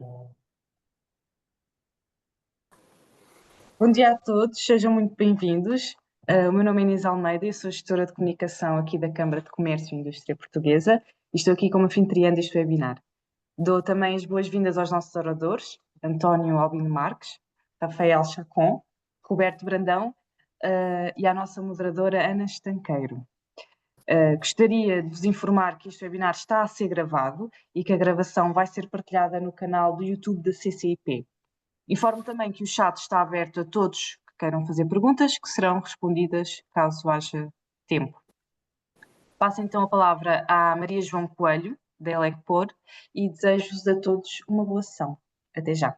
Bom dia a todos, sejam muito bem-vindos. O meu nome é Inês Almeida e sou gestora de comunicação aqui da Câmara de Comércio e Indústria Portuguesa e estou aqui como anfitriã deste webinar. Dou também as boas-vindas aos nossos oradores, António Albino Marques, Rafael Chacon, Roberto Brandão, e à nossa moderadora Ana Estanqueiro. Gostaria de vos informar que este webinar está a ser gravado e que a gravação vai ser partilhada no canal do YouTube da CCIP. Informo também que o chat está aberto a todos que queiram fazer perguntas, que serão respondidas caso haja tempo. Passo então a palavra à Maria João Coelho, da Elecpor, e desejo-vos a todos uma boa sessão. Até já.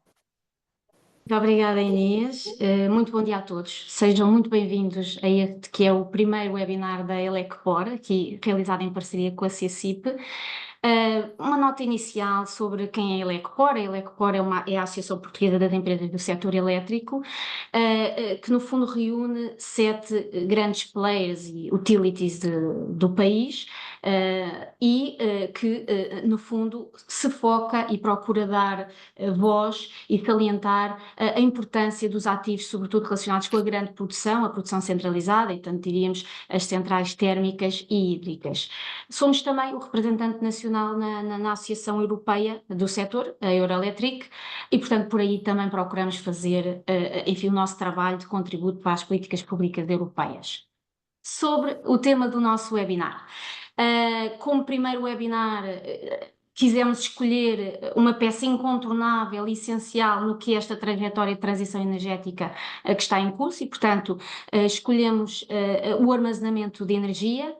Muito obrigada, Inês. Muito bom dia a todos. Sejam muito bem-vindos a este que é o primeiro webinar da Elecpor, aqui realizado em parceria com a CCIP. Uma nota inicial sobre quem é a Elecpor. A Elecpor é a Associação Portuguesa das Empresas do Setor Elétrico, que no fundo reúne 7 grandes players e utilities do país, que no fundo se foca e procura dar voz e salientar a importância dos ativos, sobretudo relacionados com a grande produção, a produção centralizada, e portanto diríamos as centrais térmicas e hídricas. Somos também o representante nacional na Associação Europeia do setor, a Euroelectric, e portanto por aí também procuramos fazer, enfim, o nosso trabalho de contributo para as políticas públicas europeias. Sobre o tema do nosso webinar. Como primeiro webinar, quisemos escolher uma peça incontornável e essencial no que é esta trajetória de transição energética que está em curso e, portanto, escolhemos o armazenamento de energia.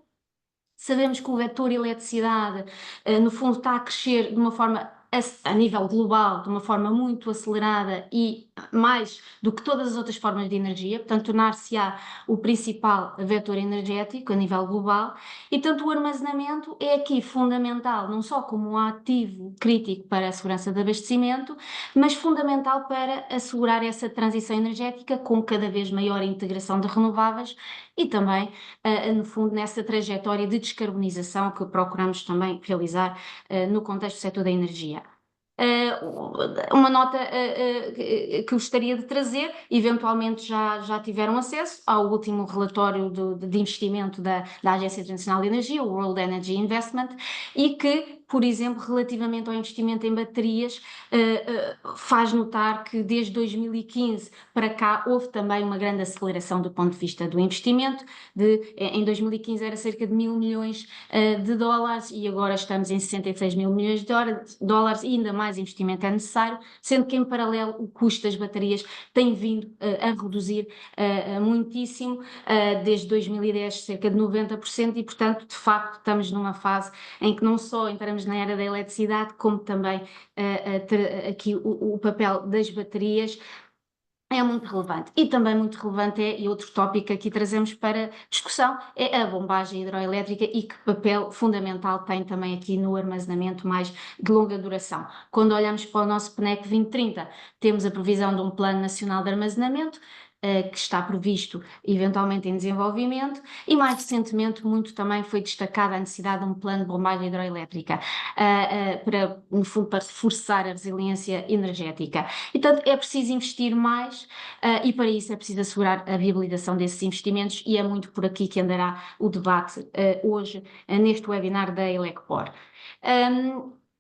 Sabemos que o vetor eletricidade, no fundo, está a crescer de uma forma a nível global, de uma forma muito acelerada e mais do que todas as outras formas de energia, portanto, tornar-se-á o principal vetor energético a nível global, e tanto o armazenamento é aqui fundamental, não só como um ativo crítico para a segurança de abastecimento, mas fundamental para assegurar essa transição energética com cada vez maior integração de renováveis e também, no fundo, nessa trajetória de descarbonização que procuramos também realizar no contexto do setor da energia. Uma nota que gostaria de trazer, eventualmente já tiveram acesso ao último relatório de investimento da Agência Internacional de Energia, o World Energy Investment, e que, por exemplo, relativamente ao investimento em baterias, faz notar que desde 2015 para cá houve também uma grande aceleração do ponto de vista do investimento. Em 2015 era cerca de 1.000 milhões de dólares e agora estamos em 66 mil milhões de dólares e ainda mais investimento é necessário, sendo que em paralelo o custo das baterias tem vindo a reduzir muitíssimo, desde 2010 cerca de 90% e portanto de facto estamos numa fase em que não só entramos na era da eletricidade como também aqui o papel das baterias é muito relevante. E também muito relevante e outro tópico que aqui trazemos para discussão, é a bombagem hidroelétrica e que papel fundamental tem também aqui no armazenamento mais de longa duração. Quando olhamos para o nosso PNEC 2030, temos a previsão de um Plano Nacional de Armazenamento, que está previsto eventualmente em desenvolvimento, e mais recentemente muito também foi destacada a necessidade de um plano de bombagem hidroelétrica, no fundo, para reforçar a resiliência energética. E, portanto, é preciso investir mais e para isso é preciso assegurar a viabilização desses investimentos e é muito por aqui que andará o debate hoje neste webinar da Elecpor.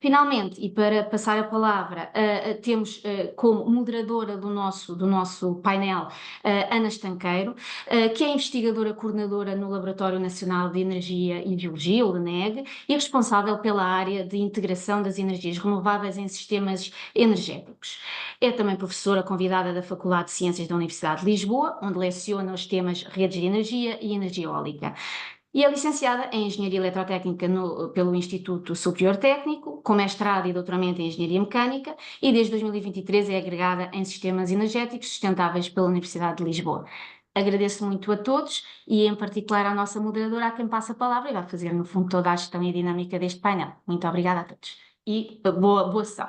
Finalmente, e para passar a palavra, temos como moderadora do nosso painel Ana Estanqueiro, que é investigadora coordenadora no Laboratório Nacional de Energia e Biologia, o LNEG, e responsável pela área de integração das energias renováveis em sistemas energéticos. É também professora convidada da Faculdade de Ciências da Universidade de Lisboa, onde leciona os temas redes de energia e energia eólica. E é licenciada em Engenharia Eletrotécnica pelo Instituto Superior Técnico, com mestrado e doutoramento em Engenharia Mecânica, e desde 2023 é agregada em Sistemas Energéticos Sustentáveis pela Universidade de Lisboa. Agradeço muito a todos e, em particular, à nossa moderadora, a quem passa a palavra e vai fazer, no fundo, toda a gestão e dinâmica deste painel. Muito obrigada a todos e boa sessão.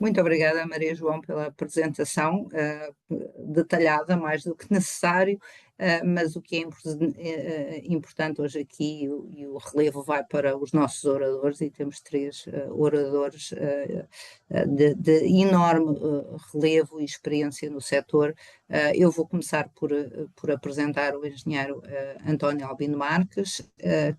Muito obrigada, Maria João, pela apresentação detalhada, mais do que necessário, mas o que é importante hoje aqui, e o relevo vai para os nossos oradores, e temos três oradores de enorme relevo e experiência no setor. Eu vou começar por apresentar o engenheiro António Albino Marques,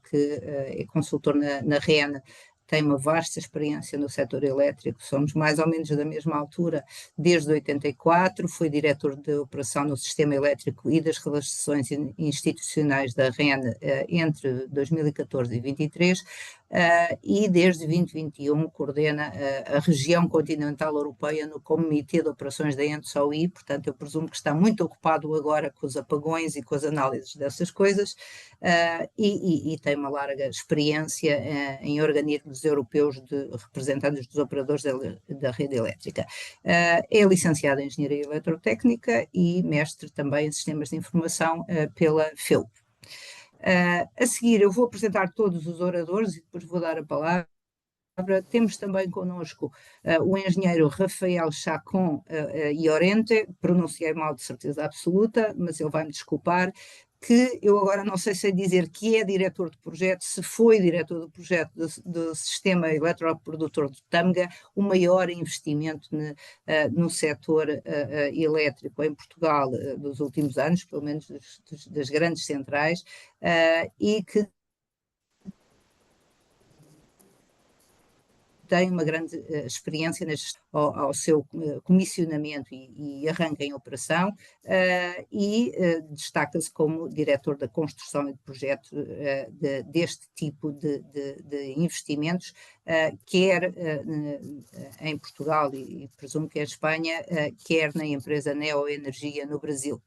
que é consultor na REN, tem uma vasta experiência no setor elétrico, somos mais ou menos da mesma altura, desde 84, foi diretor de operação no sistema elétrico e das relações institucionais da REN entre 2014 e 2023, e desde 2021 coordena a região continental europeia no Comitê de Operações da ENTSO-I, portanto eu presumo que está muito ocupado agora com os apagões e com as análises dessas coisas, e tem uma larga experiência em organismos europeus de representantes dos operadores da rede elétrica. É licenciado em Engenharia Eletrotécnica e mestre também em Sistemas de Informação pela FEUP. A seguir eu vou apresentar todos os oradores e depois vou dar a palavra. Temos também connosco o engenheiro Rafael Chacon Llorente, pronunciei mal de certeza absoluta, mas ele vai me desculpar, que eu agora não sei se dizer que é diretor de projeto, se foi diretor do projeto do Sistema Eletroprodutor de Tâmega, o maior investimento no setor elétrico em Portugal dos últimos anos, pelo menos das grandes centrais, e que tem uma grande experiência ao seu comissionamento e arranque em operação, e destaca-se como diretor da construção e de projeto deste tipo de investimentos, quer em Portugal e presumo que em Espanha, quer na empresa Neoenergia no Brasil.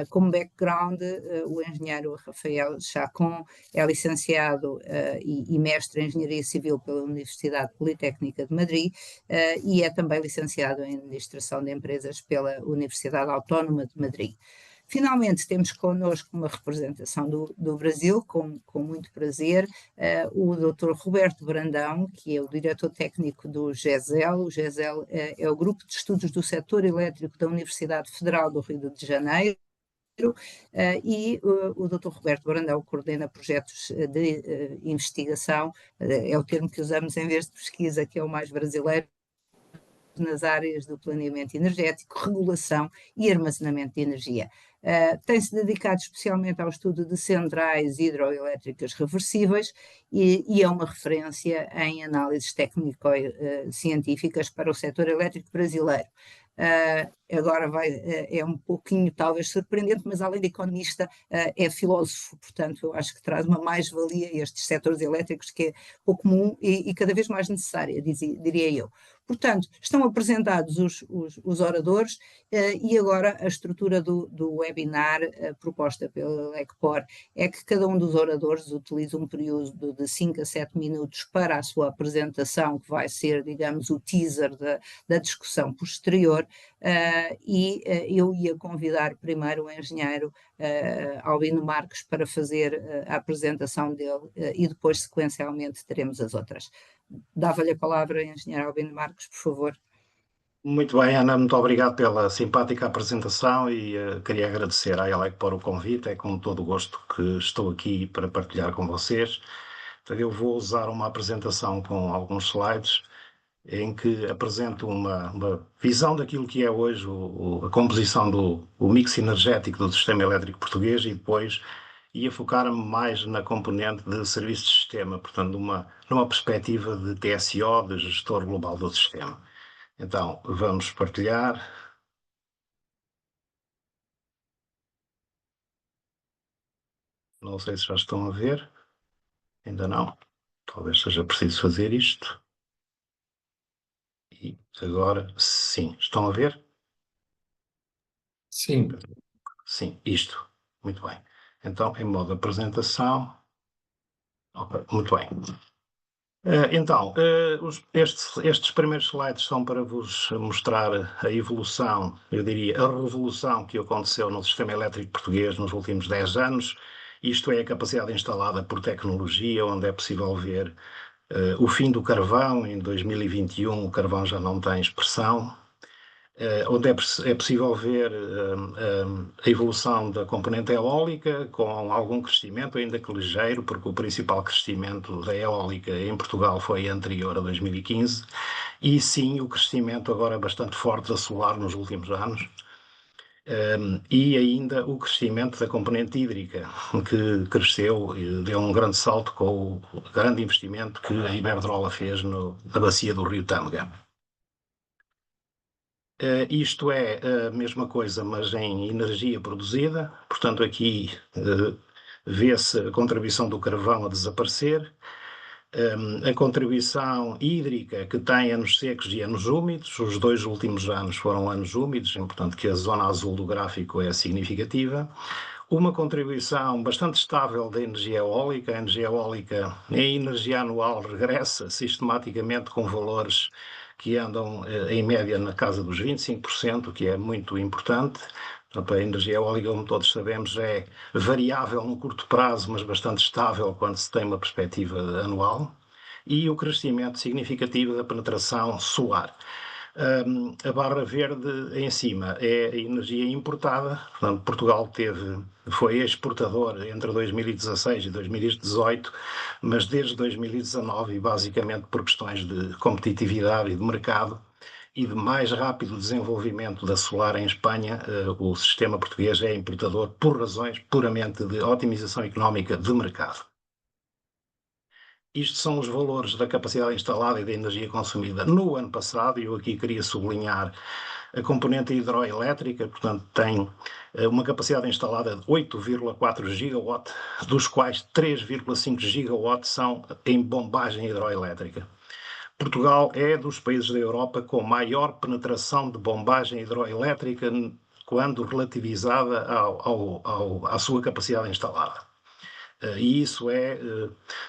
Como background, o engenheiro Rafael Chacon é licenciado e mestre em Engenharia Civil pela Universidade Politécnica de Madrid, e é também licenciado em Administração de Empresas pela Universidade Autónoma de Madrid. Finalmente, temos connosco uma representação do Brasil, com muito prazer, o Dr. Roberto Brandão, que é o diretor técnico do GESEL. O GESEL é o Grupo de Estudos do Setor Elétrico da Universidade Federal do Rio de Janeiro, e o Dr. Roberto Brandão coordena projetos de investigação, é o termo que usamos em vez de pesquisa, que é o mais brasileiro, nas áreas do planeamento energético, regulação e armazenamento de energia. Tem-se dedicado especialmente ao estudo de centrais hidroelétricas reversíveis e é uma referência em análises técnico-científicas para o setor elétrico brasileiro. Agora é um pouquinho talvez surpreendente, mas além de economista é filósofo, portanto eu acho que traz uma mais-valia a estes setores elétricos que é pouco comum e cada vez mais necessária, diria eu. Portanto, estão apresentados os oradores, e agora a estrutura do webinar proposta pela LECPOR é que cada um dos oradores utiliza um período de 5 a 7 minutos para a sua apresentação, que vai ser, digamos, o teaser da discussão posterior, e eu ia convidar primeiro o engenheiro Albino Marques para fazer a apresentação dele, e depois sequencialmente teremos as outras. Dava-lhe a palavra, engenheiro Albino Marques, por favor. Muito bem, Ana, muito obrigado pela simpática apresentação e queria agradecer à ELEC por o convite. É com todo o gosto que estou aqui para partilhar com vocês. Então, eu vou usar uma apresentação com alguns slides em que apresento uma visão daquilo que é hoje a composição do mix energético do sistema elétrico português, e depois ia focar-me mais na componente de serviço de sistema, portanto numa perspectiva de TSO, de gestor global do sistema. Então, vamos partilhar. Não sei se já estão a ver. Ainda não. Talvez seja preciso fazer isto. E agora, sim. Estão a ver? Sim. Sim, isto. Muito bem. Então, em modo apresentação. Ok, muito bem. Então, estes primeiros slides são para vos mostrar a evolução, eu diria, a revolução que aconteceu no sistema elétrico português nos últimos 10 anos. Isto é a capacidade instalada por tecnologia, onde é possível ver o fim do carvão, em 2021 o carvão já não tem expressão, onde é possível ver a evolução da componente eólica com algum crescimento, ainda que ligeiro, porque o principal crescimento da eólica em Portugal foi anterior a 2015, e sim o crescimento agora bastante forte da solar nos últimos anos. E ainda o crescimento da componente hídrica, que cresceu e deu um grande salto com o grande investimento que a Iberdrola fez na bacia do Rio Tâmega. Isto é a mesma coisa, mas em energia produzida, portanto aqui vê-se a contribuição do carvão a desaparecer, a contribuição hídrica que tem anos secos e anos úmidos, os 2 últimos anos foram anos úmidos, portanto que a zona azul do gráfico é significativa, uma contribuição bastante estável da energia eólica. A energia eólica em energia anual regressa sistematicamente com valores que andam em média na casa dos 25%, o que é muito importante. Portanto, a energia eólica, como todos sabemos, é variável no curto prazo, mas bastante estável quando se tem uma perspectiva anual. E o crescimento significativo da penetração solar. A barra verde em cima é a energia importada. Portanto, Portugal foi exportador entre 2016 e 2018, mas desde 2019, e basicamente por questões de competitividade e de mercado e de mais rápido desenvolvimento da solar em Espanha, o sistema português é importador por razões puramente de otimização económica de mercado. Isto são os valores da capacidade instalada e da energia consumida no ano passado, e eu aqui queria sublinhar a componente hidroelétrica, portanto tem uma capacidade instalada de 8,4 gigawatt, dos quais 3,5 gigawatt são em bombagem hidroelétrica. Portugal é dos países da Europa com maior penetração de bombagem hidroelétrica quando relativizada à sua capacidade instalada. E isso é,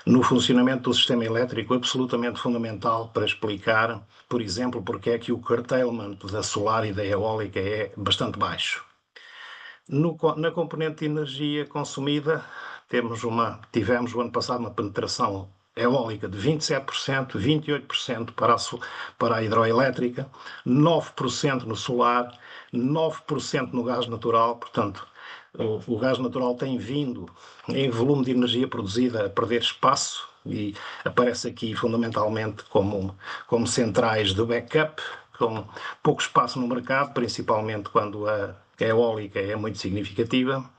no funcionamento do sistema elétrico, absolutamente fundamental para explicar, por exemplo, porque é que o curtailment da solar e da eólica é bastante baixo. Na componente de energia consumida, tivemos o ano passado uma penetração eólica de 27%, 28% para a hidroelétrica, 9% no solar, 9% no gás natural. Portanto, o gás natural tem vindo, em volume de energia produzida, a perder espaço e aparece aqui fundamentalmente como centrais de backup, com pouco espaço no mercado, principalmente quando a eólica é muito significativa.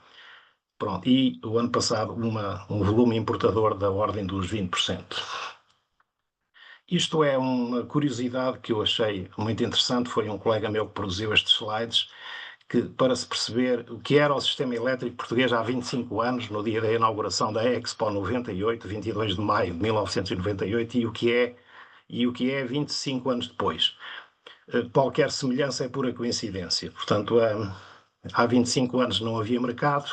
Pronto, e o ano passado um volume importador da ordem dos 20%. Isto é uma curiosidade que eu achei muito interessante, foi um colega meu que produziu estes slides, que para se perceber o que era o sistema elétrico português há 25 anos, no dia da inauguração da Expo 98, 22 de maio de 1998, e o que é 25 anos depois. Qualquer semelhança é pura coincidência. Portanto, há 25 anos não havia mercado,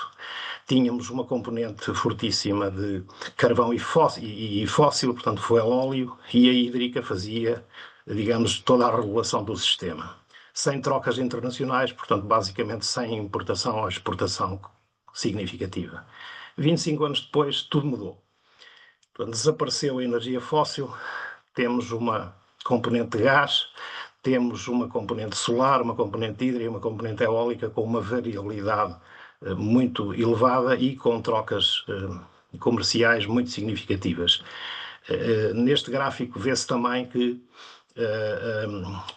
tínhamos uma componente fortíssima de carvão e fóssil, portanto foi óleo, e a hídrica fazia, digamos, toda a regulação do sistema. Sem trocas internacionais, portanto, basicamente sem importação ou exportação significativa. 25 anos depois, tudo mudou. Portanto, desapareceu a energia fóssil, temos uma componente de gás, temos uma componente solar, uma componente hídrica e uma componente eólica com uma variabilidade muito elevada e com trocas comerciais muito significativas. Neste gráfico vê-se também que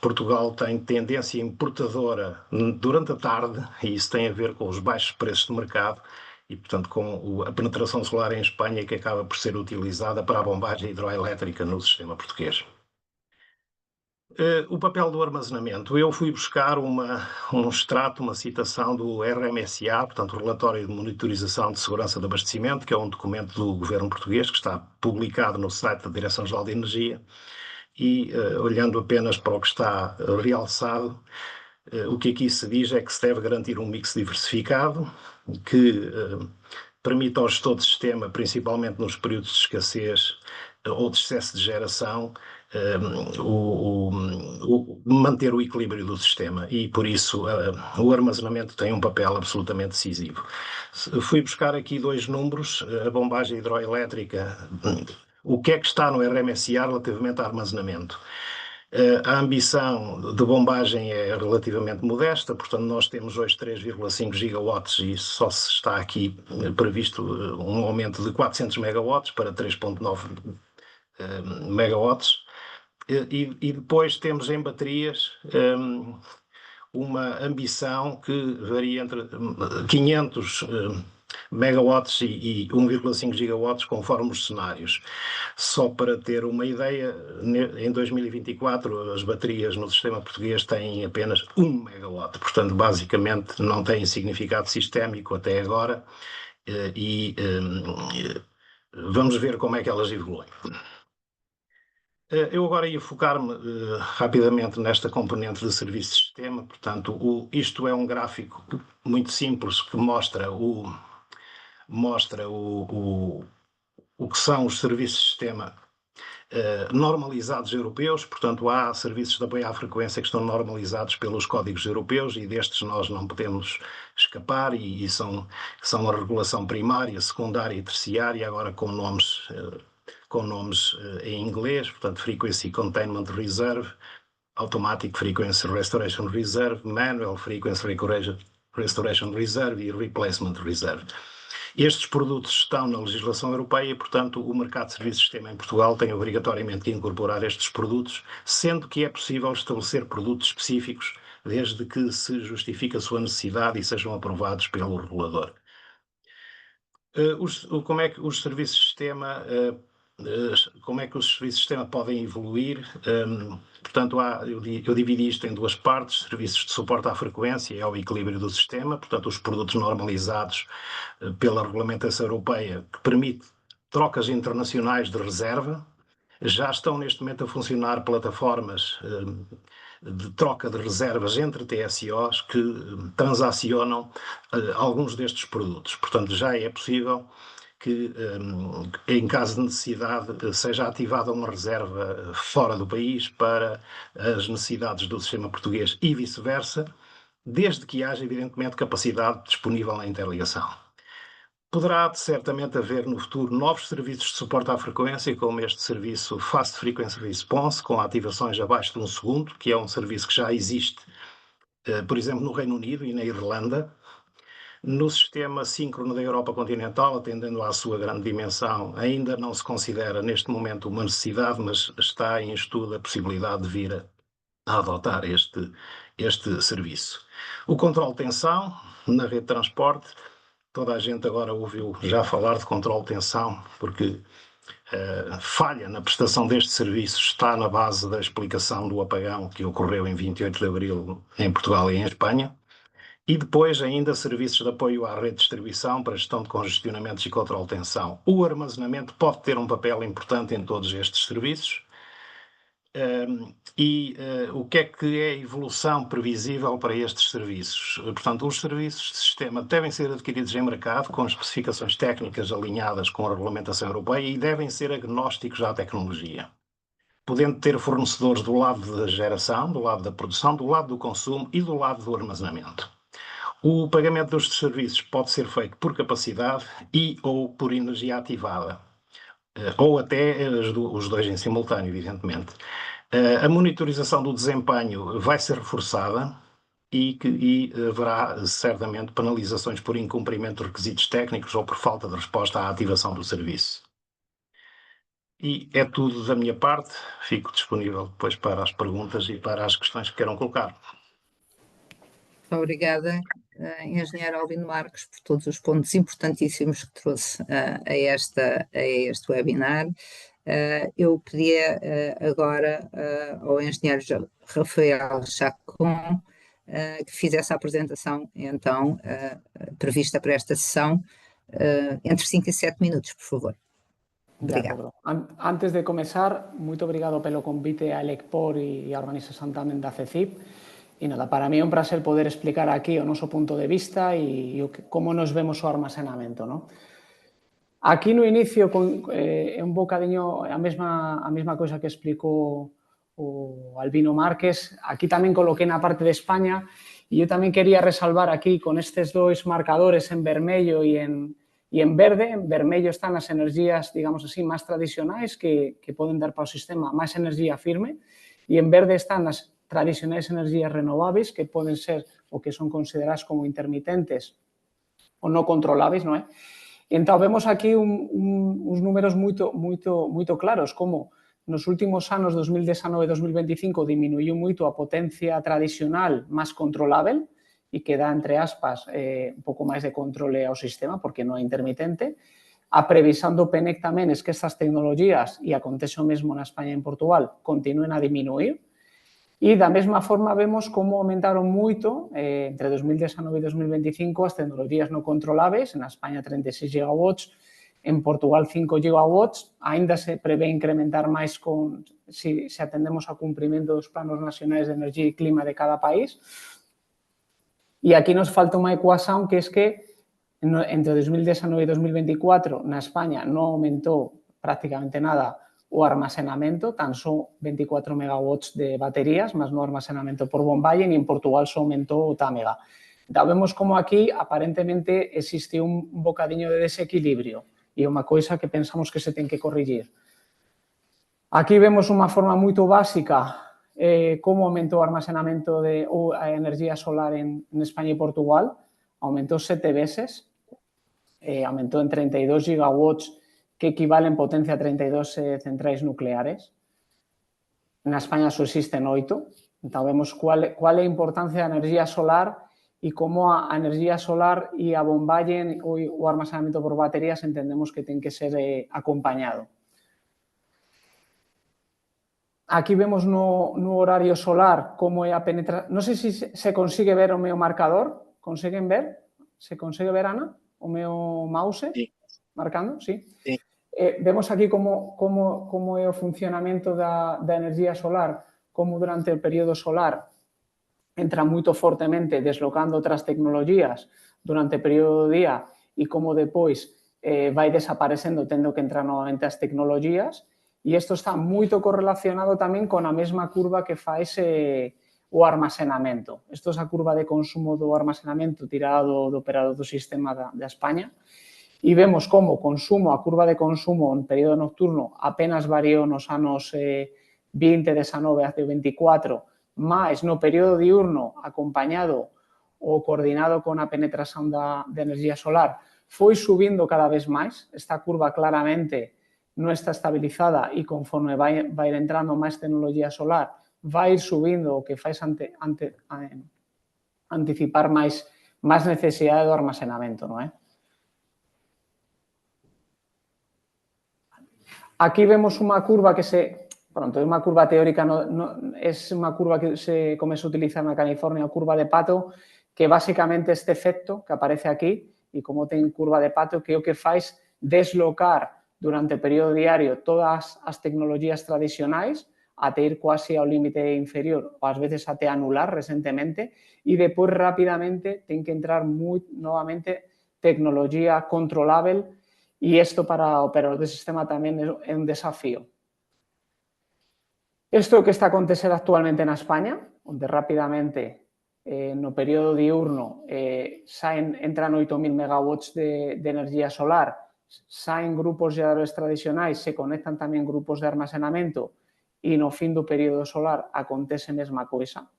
Portugal tem tendência importadora durante a tarde, e isso tem a ver com os baixos preços de mercado e, portanto, com a penetração solar em Espanha, que acaba por ser utilizada para a bombagem hidroelétrica no sistema português. O papel do armazenamento. Eu fui buscar um extrato, uma citação do RMSA, portanto, o Relatório de Monitorização de Segurança de Abastecimento, que é um documento do governo português que está publicado no site da Direção-Geral de Energia, e olhando apenas para o que está realçado, o que aqui se diz é que se deve garantir um mix diversificado, que permita ao gestor de sistema, principalmente nos períodos de escassez ou de excesso de geração, manter o equilíbrio do sistema, e por isso o armazenamento tem um papel absolutamente decisivo. Fui buscar aqui 2 números. A bombagem hidroelétrica, O que é que está no RMSA relativamente a armazenamento? A ambição de bombagem é relativamente modesta, portanto nós temos hoje 3,5 gigawatts e só se está aqui previsto um aumento de 400 megawatts para 3,9 megawatts. E depois temos em baterias uma ambição que varia entre 500 megawatts e 1,5 gigawatts conforme os cenários. Só para ter uma ideia, em 2024 as baterias no sistema português têm apenas 1 megawatt, portanto basicamente não têm significado sistémico até agora e vamos ver como é que elas evoluem. Eu agora ia focar-me rapidamente nesta componente de serviço de sistema, portanto isto é um gráfico muito simples que mostra o que são os serviços de sistema normalizados europeus, portanto há serviços de apoio à frequência que estão normalizados pelos códigos europeus e destes nós não podemos escapar e são a regulação primária, secundária e terciária, agora com nomes em inglês, portanto Frequency Containment Reserve, Automatic Frequency Restoration Reserve, Manual Frequency Restoration Reserve e Replacement Reserve. Estes produtos estão na legislação europeia e, portanto, o mercado de serviços de sistema em Portugal tem obrigatoriamente que incorporar estes produtos, sendo que é possível estabelecer produtos específicos desde que se justifique a sua necessidade e sejam aprovados pelo regulador. Como é que os serviços de sistema podem evoluir? Portanto, eu dividi isto em duas partes: serviços de suporte à frequência e ao equilíbrio do sistema, portanto os produtos normalizados pela regulamentação europeia, que permite trocas internacionais de reserva. Já estão neste momento a funcionar plataformas de troca de reservas entre TSOs que transacionam alguns destes produtos. Portanto, já é possível que, em caso de necessidade, seja ativada uma reserva fora do país para as necessidades do sistema português e vice-versa, desde que haja, evidentemente, capacidade disponível na interligação. Poderá certamente haver no futuro novos serviços de suporte à frequência, como este serviço Fast Frequency Response, com ativações abaixo de 1 segundo, que é um serviço que já existe, por exemplo, no Reino Unido e na Irlanda. No sistema síncrono da Europa continental, atendendo à sua grande dimensão, ainda não se considera neste momento uma necessidade, mas está em estudo a possibilidade de vir a adotar este serviço. O controle de tensão na rede de transporte, toda a gente agora ouviu já falar de controle de tensão, porque falha na prestação deste serviço está na base da explicação do apagão que ocorreu em 28 de abril em Portugal e em Espanha. E depois ainda serviços de apoio à rede de distribuição para gestão de congestionamentos e controle de tensão. O armazenamento pode ter um papel importante em todos estes serviços. O que é a evolução previsível para estes serviços? Portanto, os serviços de sistema devem ser adquiridos em mercado com especificações técnicas alinhadas com a regulamentação europeia e devem ser agnósticos à tecnologia, podendo ter fornecedores do lado da geração, do lado da produção, do lado do consumo e do lado do armazenamento. O pagamento dos serviços pode ser feito por capacidade e ou por energia ativada, ou até os dois em simultâneo, evidentemente. A monitorização do desempenho vai ser reforçada e haverá certamente penalizações por incumprimento de requisitos técnicos ou por falta de resposta à ativação do serviço. E é tudo da minha parte. Fico disponível depois para as perguntas e para as questões que queiram colocar. Muito obrigada, Engenheiro Albino Marques, por todos os pontos importantíssimos que trouxe a este webinar. Eu pedia agora ao Engenheiro Rafael Chacon que fizesse a apresentação, então, prevista para esta sessão, entre 5 e 7 minutos, por favor. Obrigado. Antes de começar, muito obrigado pelo convite à Elecpor e à organização também da CECIP. E nada, para mí é un prazer poder explicar aquí o noso punto de vista e como nos vemos o armazenamento, ¿no? Aquí no inicio é un bocadiño a mesma coisa que explicou o Albino Marques. Aquí tamén coloquei na parte de España e eu tamén quería resalvar aquí con estes dois marcadores en vermello e E en verde, en vermello, están as energías, digamos así, máis tradicionais que poden dar para o sistema máis energía firme, e en verde están as tradicionais energías renováveis que poden ser o que son consideradas como intermitentes ou non controláveis, non é? Entón, vemos aquí uns números moito claros, como nos últimos anos 2019 e 2025 diminuiu moito a potencia tradicional máis controlável e que dá, entre aspas, un pouco máis de controle ao sistema porque non é intermitente. A previsión do PNEC tamén é que estas tecnologías, e acontece o mesmo na España e en Portugal, continúen a diminuir. E da mesma forma vemos como aumentaron moito entre 2019 e 2025 as tecnologías non controláveis, en España 36 gigawatts, en Portugal 5 gigawatts, aínda se prevé incrementar máis se atendemos ao cumprimento dos planos nacionais de energía e clima de cada país. E aquí nos falta unha ecuación que é que entre 2019 e 2024 na España non aumentou prácticamente nada o armacenamento, tan só 24 megawatts de baterías, mas no armacenamento por bomballe, e en Portugal só aumentou o támega. Entón, vemos como aquí, aparentemente, existe un bocadiño de desequilibrio e é unha coisa que pensamos que se ten que corrigir. Aquí vemos unha forma moito básica como aumentou o armacenamento ou a energía solar en España e Portugal. Aumentou 7 veces, aumentou en 32 gigawatts, que equivalen potencia a 32 centrais nucleares. Na España só existen 8. Entón, vemos cual é a importancia da energía solar e como a energía solar e a bomballe ou o armazenamento por baterías entendemos que ten que ser acompañado. Aquí vemos no horario solar como é a penetración. Non sei se se consigue ver o meu marcador. Conseguen ver? Se consegue ver, Ana, o meu mouse? Sí. Marcando? Sí. Sí. Vemos aquí como é o funcionamento da energía solar, como durante o período solar entra moito fortemente deslocando outras tecnologías durante o período do día e como depois vai desaparecendo tendo que entrar novamente as tecnologías, e isto está moito correlacionado tamén con a mesma curva que faz o armazenamento. Isto é a curva de consumo do armazenamento tirado do operador do sistema da España. E vemos como o consumo, a curva de consumo en período nocturno apenas variou nos anos 20, 19 até 24, máis no período diurno acompañado ou coordinado con a penetración da energía solar foi subindo cada vez máis. Esta curva claramente non está estabilizada e conforme vai entrando máis tecnología solar vai ir subindo, o que fai anticipar máis necesidade do armazenamento, non é? Aquí vemos unha curva que é unha curva teórica, é unha curva que se comeza a utilizar na California, a curva de Pato, que basicamente este efecto que aparece aquí, e como ten curva de Pato, que é o que faz deslocar durante o período diario todas as tecnologías tradicionais até ir quase ao límite inferior, ou ás veces até anular recentemente, e depois rapidamente ten que entrar novamente tecnología controlável. E isto para o operador de sistema tamén é un desafío. Isto é o que está a acontecer actualmente na España, onde rapidamente no período diurno entran 8.000 megawatts de energía solar, saen grupos xeradores tradicionais, se conectan tamén grupos de armazenamento e no fin do período solar acontece a mesma coisa.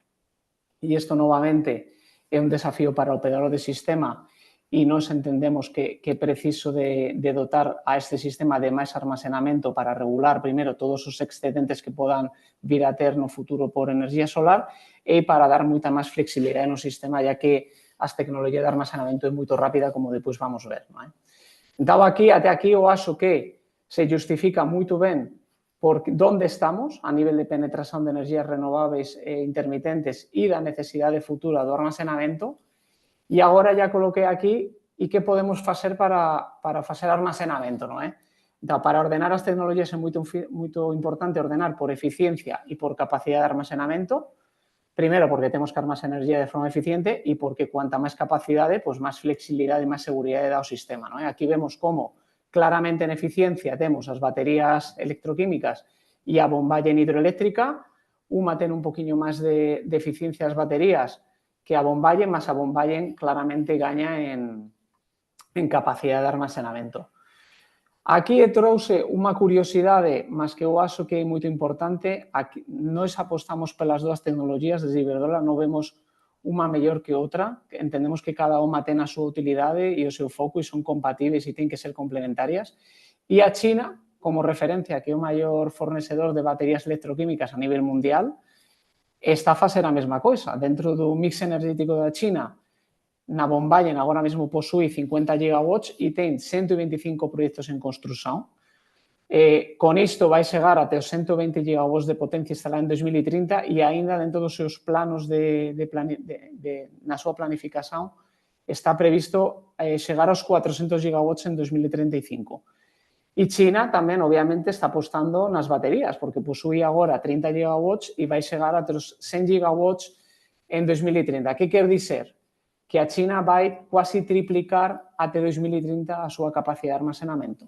E isto novamente é un desafío para o operador de sistema e nós entendemos que é preciso de dotar a este sistema de máis armazenamento para regular, primeiro, todos os excedentes que podan vir a ter no futuro por energía solar e para dar moita máis flexibilidade no sistema, ya que as tecnologías de armazenamento é moito rápida, como depois vamos ver. Entón, até aquí eu acho que se justifica moito ben por onde estamos a nivel de penetración de energías renováveis e intermitentes e da necesidade futura do armazenamento. E agora já coloquei aquí e que podemos facer para facer armazenamento, non é? Entón, para ordenar as tecnologías é moito importante ordenar por eficiencia e por capacidade de armazenamento. Primeiro, porque temos que armazenar energía de forma eficiente e porque cuanta máis capacidade, máis flexibilidade e máis seguridade dá ao sistema. Aquí vemos como claramente en eficiencia temos as baterías electroquímicas e a bomballe hidroeléctrica. Unha ten un poquinho máis de eficiencia as baterías que a bomballe, mas a bomballe claramente gaña en en capacidade de armazenamento. Aquí trouxe unha curiosidade, mas que eu acho que é moito importante. Aquí, nós apostamos pelas dúas tecnologías desde Iberdrola, non vemos unha mellor que outra, entendemos que cada unha ten a súa utilidade e o seu foco e son compatíveis e ten que ser complementarias. E a China, como referencia, que é o maior fornecedor de baterías electroquímicas a nivel mundial, está a facer a mesma coisa. Dentro do mix energético da China, na Bomballen agora mesmo posúe 50 gigawatts e ten 125 proxectos en construción. Con isto vai chegar até os 120 gigawatts de potencia instalada en 2030 e aínda dentro dos seus planos na súa planificación está previsto chegar aos 400 gigawatts en 2035. E China tamén, obviamente, está apostando nas baterías, porque posúe agora 30 gigawatts e vai chegar a os 100 gigawatts en 2030. Que quer dizer? Que a China vai quase triplicar até 2030 a súa capacidade de armazenamento.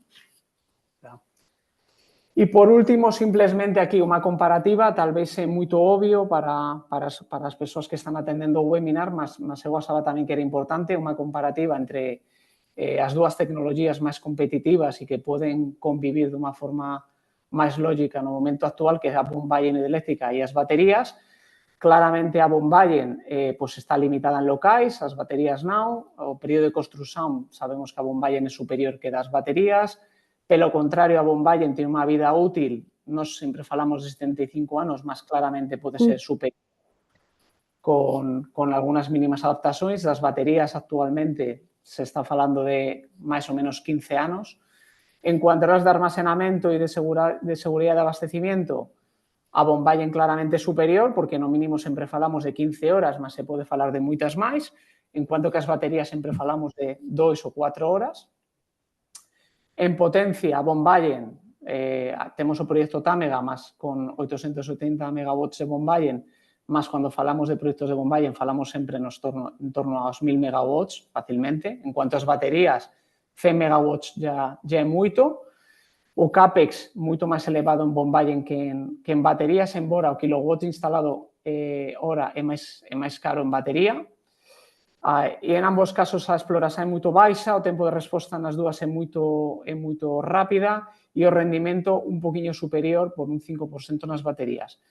E, por último, simplesmente aquí unha comparativa, tal vez é moito obvio para as persoas que están atendendo o webinar, mas eu achaba tamén que era importante, unha comparativa entre as dúas tecnologías máis competitivas e que poden convivir de unha forma máis lógica no momento actual, que é a Bomballen hidroeléctrica e as baterías. Claramente a Bomballen está limitada en locais, as baterías non. O período de construción sabemos que a Bomballen é superior que das baterías. Pelo contrario, a Bomballen ten unha vida útil, nós sempre falamos de 75 anos, mas claramente pode ser superior con algunhas mínimas adaptacións. Das baterías actualmente se está falando de máis ou menos 15 anos. En cuanto a las de armazenamento e de seguridade de abastecimiento, a Bomballen claramente superior, porque no mínimo sempre falamos de 15 horas, mas se pode falar de moitas máis, en cuanto que as baterías sempre falamos de 2 ou 4 horas. En potencia, a Bomballen, temos o proxecto Támega, mas con 880 megawatts de Bomballen, mas cando falamos de proxectos de Bomballen falamos sempre en torno aos 1000 megawatts facilmente. En cuanto ás baterías, 100 megawatts já é moito. O CAPEX moito máis elevado en Bomballen que en baterías, embora o kilowatt instalado hora é máis caro en batería. E en ambos casos a exploración é moito baixa, o tempo de resposta nas dúas é moito rápida e o rendimento un poquinho superior por un 5% nas baterías.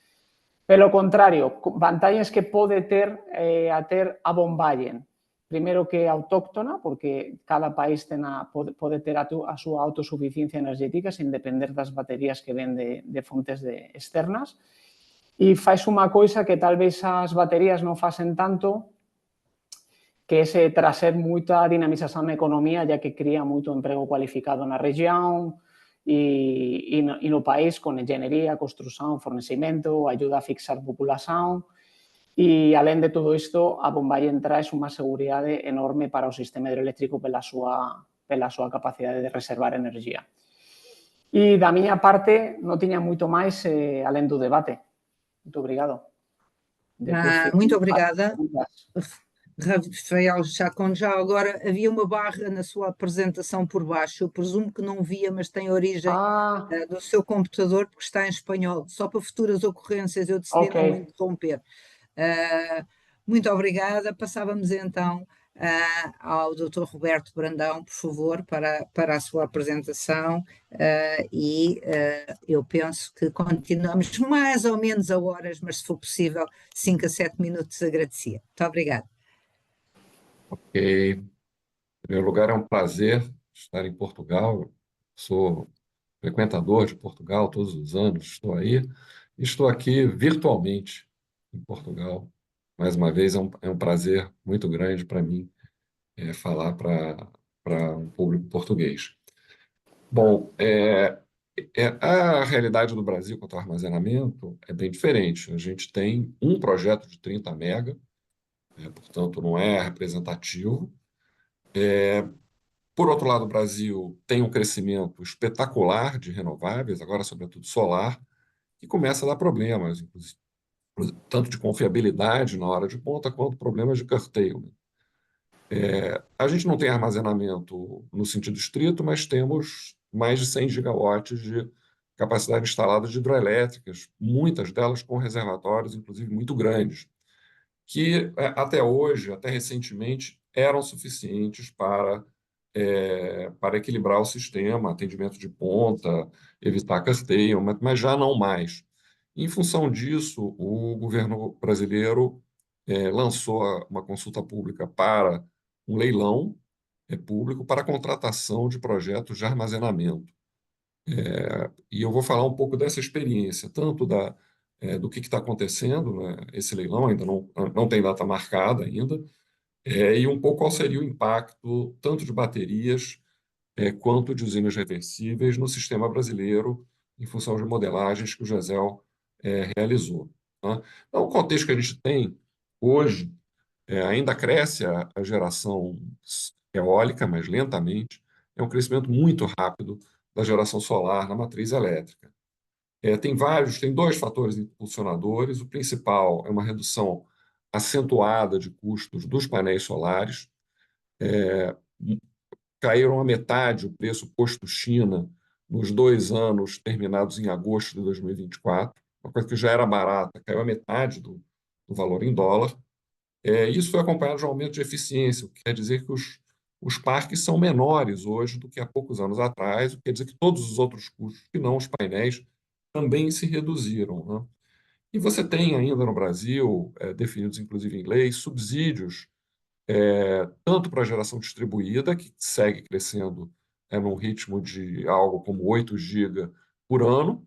Pelo contrario, vantaxes que pode ter a Bomballen. Primeiro, que é autóctona, porque cada país pode ter a súa autosuficiencia energética sin depender das baterías que ven de fontes externas. E faz unha coisa que tal vez as baterías non facen tanto, que é trazer moita dinamización na economía, ya que cría moito emprego cualificado na región e no país, con engenhería, construción, fornecimento, ayuda a fixar populación. E, alén de todo isto, a Bomballen trae unha seguridade enorme para o sistema hidroeléctrico pela súa capacidade de reservar enerxía. E, da miña parte, non tiña moito máis alén do debate. Muito obrigado. Muito obrigada, Rafael Chacón. Já agora havia uma barra na sua apresentação por baixo, eu presumo que não via, mas tem origem do seu computador, porque está em espanhol. Só para futuras ocorrências eu decidi não interromper. Muito obrigada. Passávamos então ao Dr. Roberto Brandão, por favor, para a sua apresentação, e eu penso que continuamos mais ou menos a horas, mas se for possível 5 a 7 minutos, agradecia. Muito obrigada. Ok. Em primeiro lugar, é um prazer estar em Portugal. Sou frequentador de Portugal todos os anos, estou aí. E estou aqui virtualmente em Portugal. Mais uma vez, é um prazer muito grande para mim falar para um público português. Bom, a realidade do Brasil quanto ao armazenamento é bem diferente. A gente tem um projeto de 30 mega, portanto, não é representativo. Por outro lado, o Brasil tem um crescimento espetacular de renováveis, agora sobretudo solar, que começa a dar problemas, inclusive, tanto de confiabilidade na hora de ponta, quanto problemas de curtailment. A gente não tem armazenamento no sentido estrito, mas temos mais de 100 gigawatts de capacidade instalada de hidroelétricas, muitas delas com reservatórios, inclusive, muito grandes, que até hoje, até recentemente, eram suficientes para para equilibrar o sistema, atendimento de ponta, evitar custeio, mas já não mais. Em função disso, o governo brasileiro lançou uma consulta pública para um leilão público para a contratação de projetos de armazenamento. E eu vou falar um pouco dessa experiência, tanto do que está acontecendo, né? Esse leilão ainda não tem data marcada ainda, e um pouco qual seria o impacto tanto de baterias quanto de usinas reversíveis no sistema brasileiro, em função de modelagens que o GESEL realizou. Tá? Então, o contexto que a gente tem hoje, ainda cresce a geração eólica, mas lentamente, é um crescimento muito rápido da geração solar na matriz elétrica. Tem dois fatores impulsionadores. O principal é uma redução acentuada de custos dos painéis solares. Caíram a metade o preço posto China nos 2 anos terminados em agosto de 2024, uma coisa que já era barata, caiu a metade do valor em dólar. Isso foi acompanhado de um aumento de eficiência, o que quer dizer que os parques são menores hoje do que há poucos anos atrás, o que quer dizer que todos os outros custos, que não os painéis, também se reduziram, né? E você tem ainda no Brasil, definidos inclusive em lei, subsídios tanto para a geração distribuída, que segue crescendo num ritmo de algo como 8 GB por ano,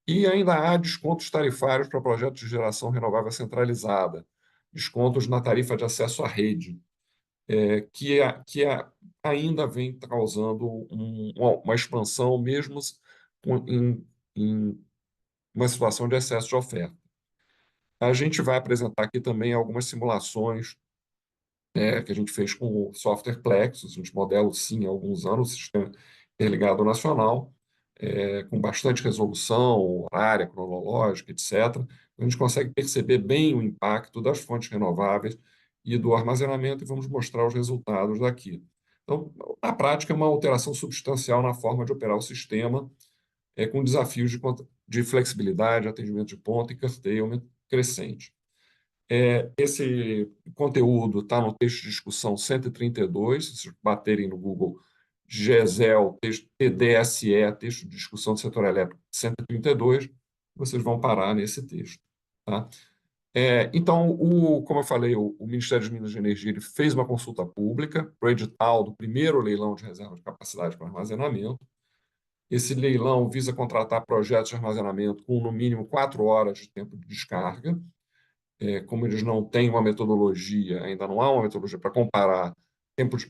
e ainda há descontos tarifários para projetos de geração renovável centralizada, descontos na tarifa de acesso à rede, que ainda vem causando uma expansão, mesmo em uma situação de excesso de oferta. A gente vai apresentar aqui também algumas simulações que a gente fez com o software Plexus. A gente modela, sim, há alguns anos, o Sistema Interligado Nacional, com bastante resolução, horária, cronológica, etc. A gente consegue perceber bem o impacto das fontes renováveis e do armazenamento, e vamos mostrar os resultados daqui. Então, na prática, é uma alteração substancial na forma de operar o sistema, com desafios de flexibilidade, atendimento de ponta e curtailment crescente. Esse conteúdo está no texto de discussão 132, se vocês baterem no Google GESEL, TDSE, texto de discussão do setor elétrico 132, vocês vão parar nesse texto. Tá? Então, como eu falei, o Ministério de Minas e Energia ele fez uma consulta pública para o edital do primeiro leilão de reserva de capacidade para armazenamento. Esse leilão visa contratar projetos de armazenamento com, no mínimo, 4 horas de tempo de descarga. Como eles não têm uma metodologia, ainda não há uma metodologia para comparar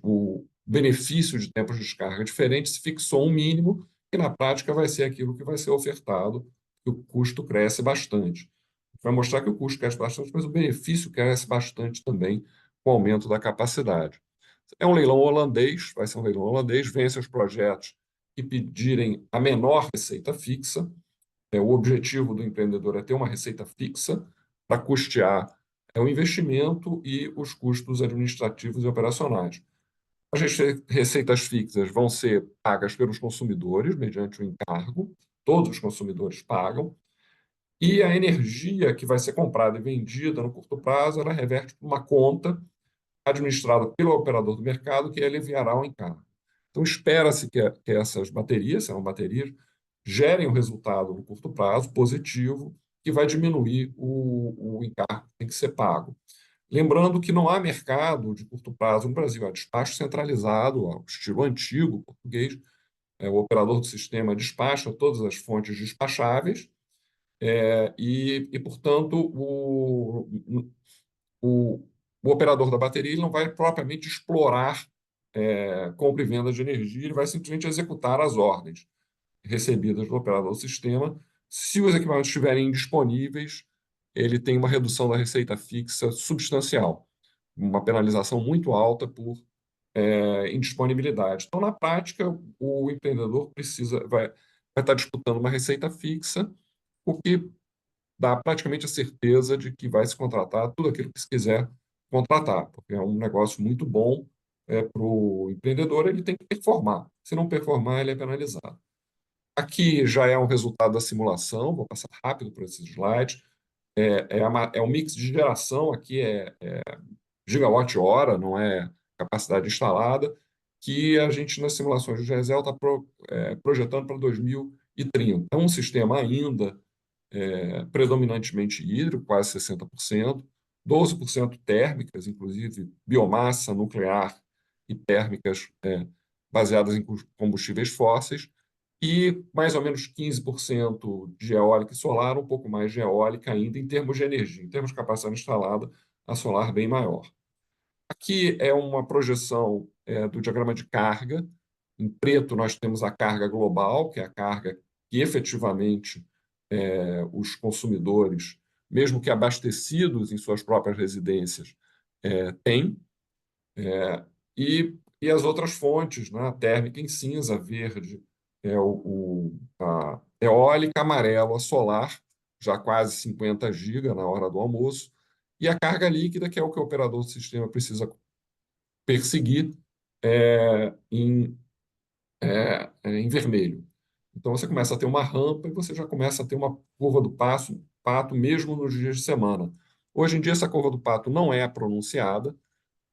o benefício de tempos de descarga diferentes, se fixou um mínimo, que na prática vai ser aquilo que vai ser ofertado, que o custo cresce bastante. Vai mostrar que o custo cresce bastante, mas o benefício cresce bastante também com o aumento da capacidade. É um leilão holandês, vai ser um leilão holandês, vence os projetos que pedirem a menor receita fixa. O objetivo do empreendedor é ter uma receita fixa para custear o investimento e os custos administrativos e operacionais. As receitas fixas vão ser pagas pelos consumidores mediante o encargo, todos os consumidores pagam, e a energia que vai ser comprada e vendida no curto prazo, ela reverte para uma conta administrada pelo operador do mercado, que aliviará o encargo. Então, espera-se que essas baterias, serão baterias, gerem um resultado no curto prazo positivo, que vai diminuir o encargo que tem que ser pago. Lembrando que não há mercado de curto prazo no Brasil, há despacho centralizado, ao estilo antigo português. O operador do sistema despacha todas as fontes despacháveis portanto, o operador da bateria ele não vai propriamente explorar compra e venda de energia, ele vai simplesmente executar as ordens recebidas do operador do sistema. Se os equipamentos estiverem indisponíveis, ele tem uma redução da receita fixa substancial, uma penalização muito alta por indisponibilidade. Então, na prática, o empreendedor vai estar disputando uma receita fixa, o que dá praticamente a certeza de que vai se contratar tudo aquilo que se quiser contratar, porque é um negócio muito bom para o empreendedor, ele tem que performar. Se não performar, ele é penalizado. Aqui já é um resultado da simulação, vou passar rápido por esses slides. É um mix de geração, aqui é gigawatt-hora, não é capacidade instalada, que a gente, nas simulações do GESEL, está projetando para 2030. É um sistema ainda predominantemente hídrico, quase 60%, 12% térmicas, inclusive biomassa nuclear e térmicas baseadas em combustíveis fósseis, e mais ou menos 15% de eólica e solar, um pouco mais de eólica ainda em termos de energia. Em termos de capacidade instalada, a solar bem maior. Aqui é uma projeção do diagrama de carga. Em preto, nós temos a carga global, que é a carga que efetivamente os consumidores, mesmo que abastecidos em suas próprias residências, têm. E as outras fontes, né? A térmica em cinza, verde, a eólica, amarelo, a solar, já quase 50 GB na hora do almoço, e a carga líquida, que é o que o operador do sistema precisa perseguir em vermelho. Então, você começa a ter uma rampa e você já começa a ter uma curva do pato mesmo nos dias de semana. Hoje em dia, essa curva do pato não é pronunciada,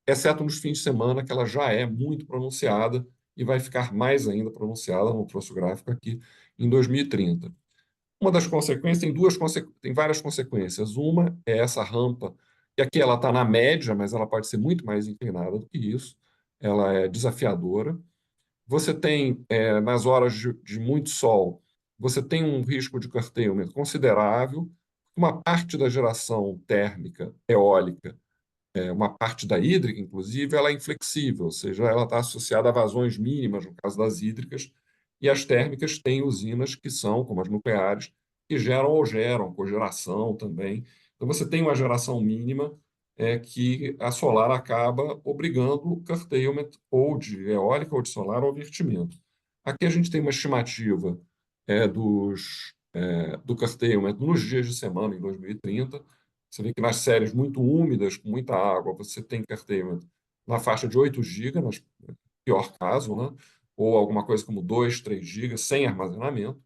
exceto nos fins de semana, que ela já é muito pronunciada e vai ficar mais ainda pronunciada, não trouxe o gráfico aqui, em 2030. Uma das consequências, tem várias consequências. Uma é essa rampa, que aqui ela está na média, mas ela pode ser muito mais inclinada do que isso. Ela é desafiadora. Você tem, nas horas de muito sol, você tem um risco de curtailment considerável. Uma parte da geração térmica eólica, uma parte da hídrica, inclusive, ela é inflexível, ou seja, ela está associada a vazões mínimas, no caso das hídricas, e as térmicas têm usinas que são, como as nucleares, que geram ou geram, cogeração também. Então, você tem uma geração mínima que a solar acaba obrigando o curtailment ou de eólica ou de solar ao vertimento. Aqui a gente tem uma estimativa do curtailment nos dias de semana em 2030. Você vê que nas séries muito úmidas, com muita água, você tem curtailment na faixa de 8 GB, no pior caso, né? Ou alguma coisa como 2, 3 GB, sem armazenamento.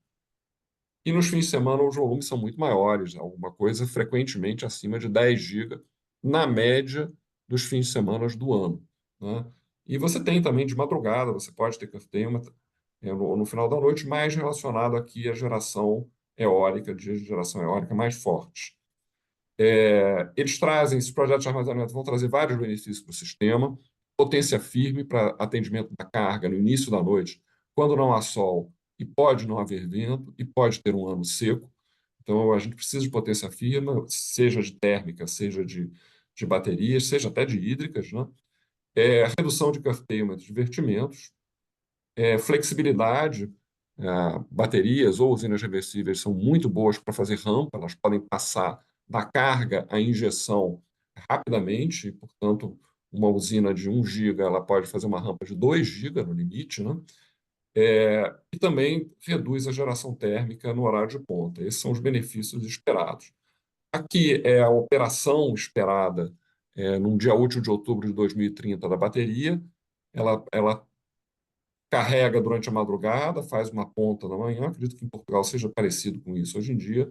E nos fins de semana os volumes são muito maiores, alguma coisa frequentemente acima de 10 GB, na média dos fins de semana do ano, né? E você tem também de madrugada, você pode ter curtailment no final da noite, mais relacionado aqui à geração eólica, dias de geração eólica mais fortes. Eles trazem, esses projetos de armazenamento vão trazer vários benefícios para o sistema, potência firme para atendimento da carga no início da noite, quando não há sol e pode não haver vento e pode ter um ano seco. Então, a gente precisa de potência firme, seja de térmica, seja de baterias, seja até de hídricas, né? Redução de curtailment de vertimentos, flexibilidade. Baterias ou usinas reversíveis são muito boas para fazer rampa, elas podem passar da carga à injeção rapidamente, portanto, uma usina de 1 GB ela pode fazer uma rampa de 2 GB no limite, né? E também reduz a geração térmica no horário de ponta. Esses são os benefícios esperados. Aqui é a operação esperada num dia útil de outubro de 2030 da bateria. Ela carrega durante a madrugada, faz uma ponta da manhã, acredito que em Portugal seja parecido com isso hoje em dia.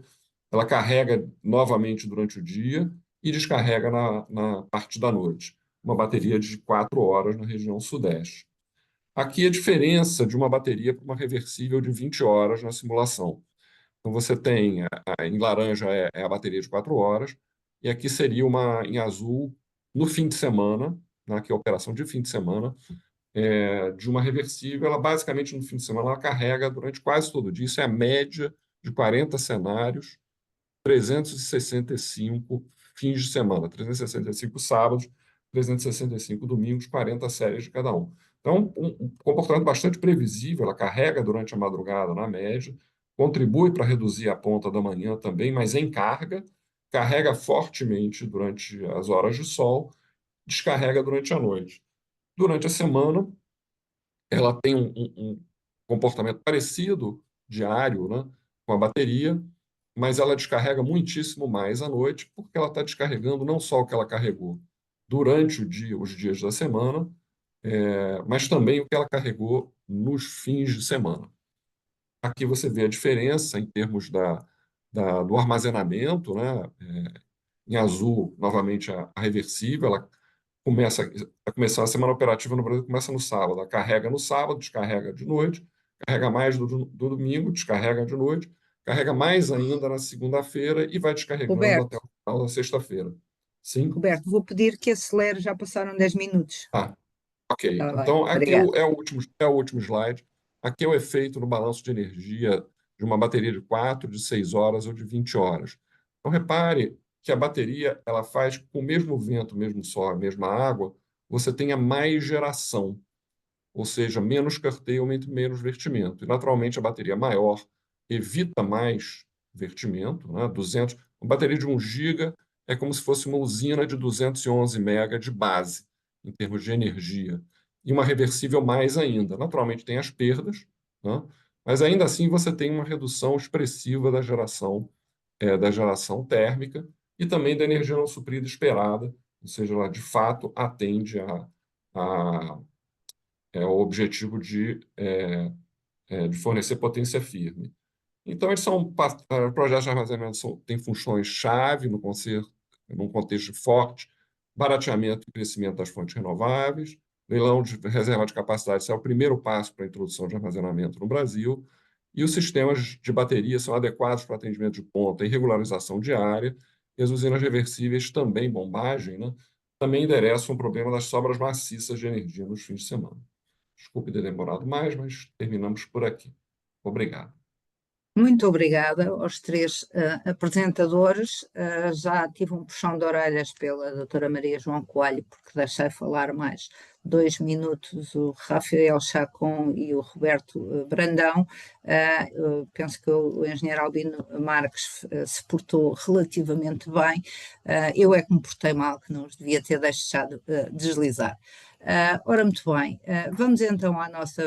Ela carrega novamente durante o dia e descarrega na parte da noite. Uma bateria de 4 horas na região sudeste. Aqui a diferença de uma bateria para uma reversível de 20 horas na simulação. Então você tem, em laranja é a bateria de 4 horas, e aqui seria em azul, no fim de semana, né, que é a operação de fim de semana, de uma reversível. Ela basicamente no fim de semana ela carrega durante quase todo o dia. Isso é a média de 40 cenários, 365 fins de semana, 365 sábados, 365 domingos, 40 séries de cada um. Então, um comportamento bastante previsível. Ela carrega durante a madrugada, na média, contribui para reduzir a ponta da manhã também, mas em carrega fortemente durante as horas de sol, descarrega durante a noite. Durante a semana, ela tem um comportamento parecido, diário, né, com a bateria, mas ela descarrega muitíssimo mais à noite, porque ela está descarregando não só o que ela carregou durante os dias da semana, mas também o que ela carregou nos fins de semana. Aqui você vê a diferença em termos do armazenamento, né? Em azul, novamente, a reversível, ela a começar a semana operativa no Brasil começa no sábado. Ela carrega no sábado, descarrega de noite, carrega mais do domingo, descarrega de noite, carrega mais ainda na segunda-feira e vai descarregando até Roberto, o final da sexta-feira. Sim? Roberto, vou pedir que acelere, já passaram 10 minutos. Ah, ok. Está bem, Então, aqui obrigada. é o último slide. Aqui é o efeito no balanço de energia de uma bateria de 4, de 6 horas ou de 20 horas. Então, repare que a bateria ela faz com o mesmo vento, o mesmo sol, a mesma água, você tenha mais geração, ou seja, menos curtailment, menos vertimento. E, naturalmente, a bateria maior evita mais vertimento, né? 200, uma bateria de 1 giga é como se fosse uma usina de 211 mega de base, em termos de energia. E uma reversível mais ainda. Naturalmente, tem as perdas, né? Mas ainda assim você tem uma redução expressiva da geração térmica e também da energia não suprida esperada, ou seja, ela de fato atende ao objetivo de fornecer potência firme. Então, eles são projetos de armazenamento têm funções-chave num contexto forte, barateamento e crescimento das fontes renováveis, leilão de reserva de capacidade, esse é o primeiro passo para a introdução de armazenamento no Brasil, e os sistemas de bateria são adequados para atendimento de ponta e regularização diária, e as usinas reversíveis também, bombagem, né, também endereçam o problema das sobras maciças de energia nos fins de semana. Desculpe ter demorado mais, mas terminamos por aqui. Obrigado. Muito obrigada aos três apresentadores. Já tive um puxão de orelhas pela doutora Maria João Coelho, porque deixei falar mais 2 minutos o Rafael Chacon e o Roberto Brandão. Penso que o engenheiro Albino Marques se portou relativamente bem. Eu é que me portei mal, que não os devia ter deixado deslizar. Ora, muito bem, vamos então à nossa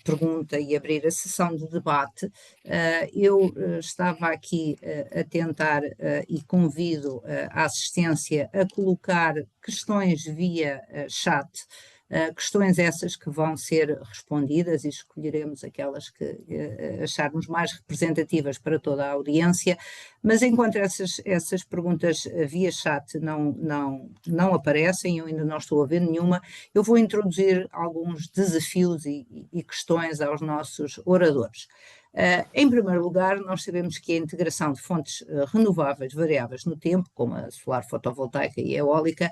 pergunta e abrir a sessão de debate. Eu estava aqui a tentar e convido a assistência a colocar questões via chat, questões essas que vão ser respondidas e escolheremos aquelas que acharmos mais representativas para toda a audiência, mas enquanto essas perguntas via chat não aparecem, eu ainda não estou a ver nenhuma, eu vou introduzir alguns desafios e questões aos nossos oradores. Em primeiro lugar, nós sabemos que a integração de fontes renováveis variáveis no tempo, como a solar fotovoltaica e a eólica,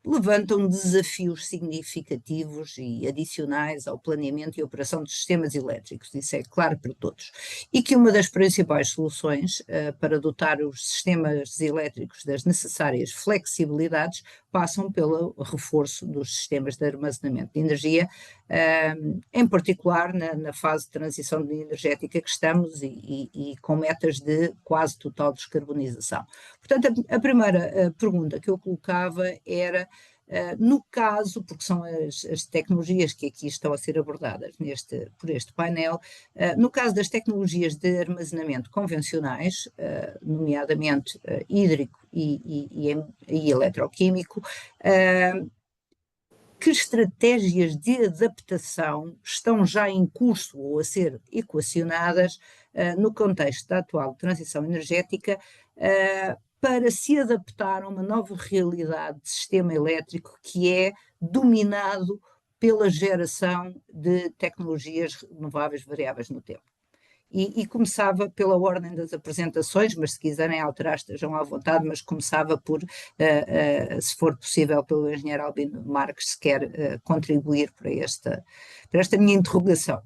levantam desafios significativos e adicionais ao planeamento e operação dos sistemas elétricos, isso é claro para todos. E que uma das principais soluções para dotar os sistemas elétricos das necessárias flexibilidades passam pelo reforço dos sistemas de armazenamento de energia, em particular na fase de transição energética que estamos e com metas de quase total descarbonização. Portanto, a primeira pergunta que eu colocava era, no caso, porque são as tecnologias que aqui estão a ser abordadas por este painel, no caso das tecnologias de armazenamento convencionais, nomeadamente hídrico e eletroquímico, que estratégias de adaptação estão já em curso ou a ser equacionadas no contexto da atual transição energética para se adaptar a uma nova realidade de sistema elétrico que é dominado pela geração de tecnologias renováveis variáveis no tempo? E começava pela ordem das apresentações, mas se quiserem alterar estejam à vontade, mas começava por, se for possível, pelo engenheiro Albino Marques, se quer contribuir para esta minha interrogação.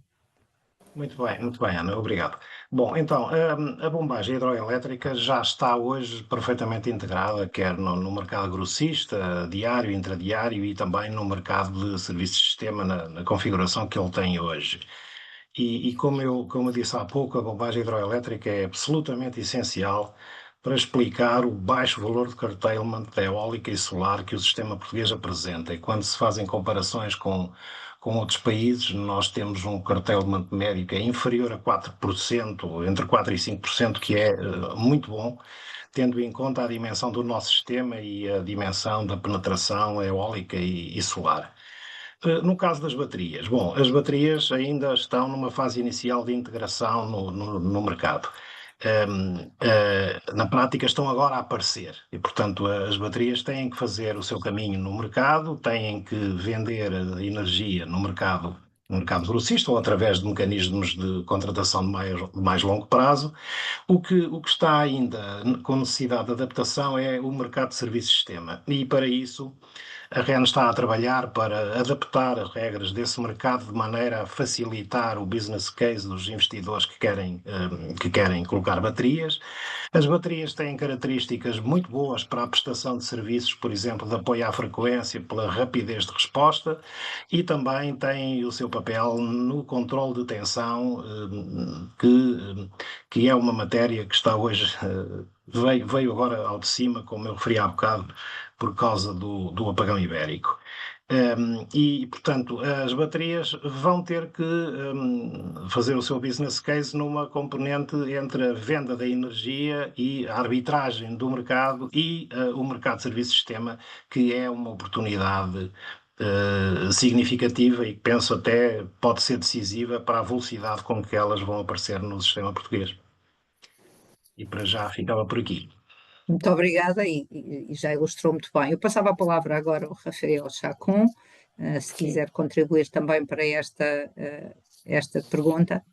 Muito bem, Ana, obrigado. Bom, então, a bombagem hidroelétrica já está hoje perfeitamente integrada, quer no mercado grossista, diário, intradiário e também no mercado de serviços de sistema na configuração que ele tem hoje. E como eu disse há pouco, a bombagem hidroelétrica é absolutamente essencial para explicar o baixo valor de curtailment da eólica e solar que o sistema português apresenta. E quando se fazem comparações com outros países, nós temos um curtailment médio que é inferior a 4%, entre 4% e 5%, que é muito bom, tendo em conta a dimensão do nosso sistema e a dimensão da penetração eólica e solar. No caso das baterias, bom, as baterias ainda estão numa fase inicial de integração no mercado. na prática estão agora a aparecer e, portanto, as baterias têm que fazer o seu caminho no mercado, têm que vender a energia no mercado grossista ou através de mecanismos de contratação de mais longo prazo. O que está ainda com necessidade de adaptação é o mercado de serviço-sistema e, para isso, a REN está a trabalhar para adaptar as regras desse mercado de maneira a facilitar o business case dos investidores que querem colocar baterias. As baterias têm características muito boas para a prestação de serviços, por exemplo, de apoio à frequência, pela rapidez de resposta, e também têm o seu papel no controle de tensão, que é uma matéria que está hoje, veio agora ao de cima, como eu referi há bocado, por causa do apagão ibérico. E, portanto, as baterias vão ter que fazer o seu business case numa componente entre a venda da energia e a arbitragem do mercado e o mercado de serviço-sistema, que é uma oportunidade significativa e que penso até pode ser decisiva para a velocidade com que elas vão aparecer no sistema português. E para já ficava por aqui. Muito obrigada e já ilustrou muito bem. Eu passava a palavra agora ao Rafael Chacon, se quiser contribuir também para esta pergunta.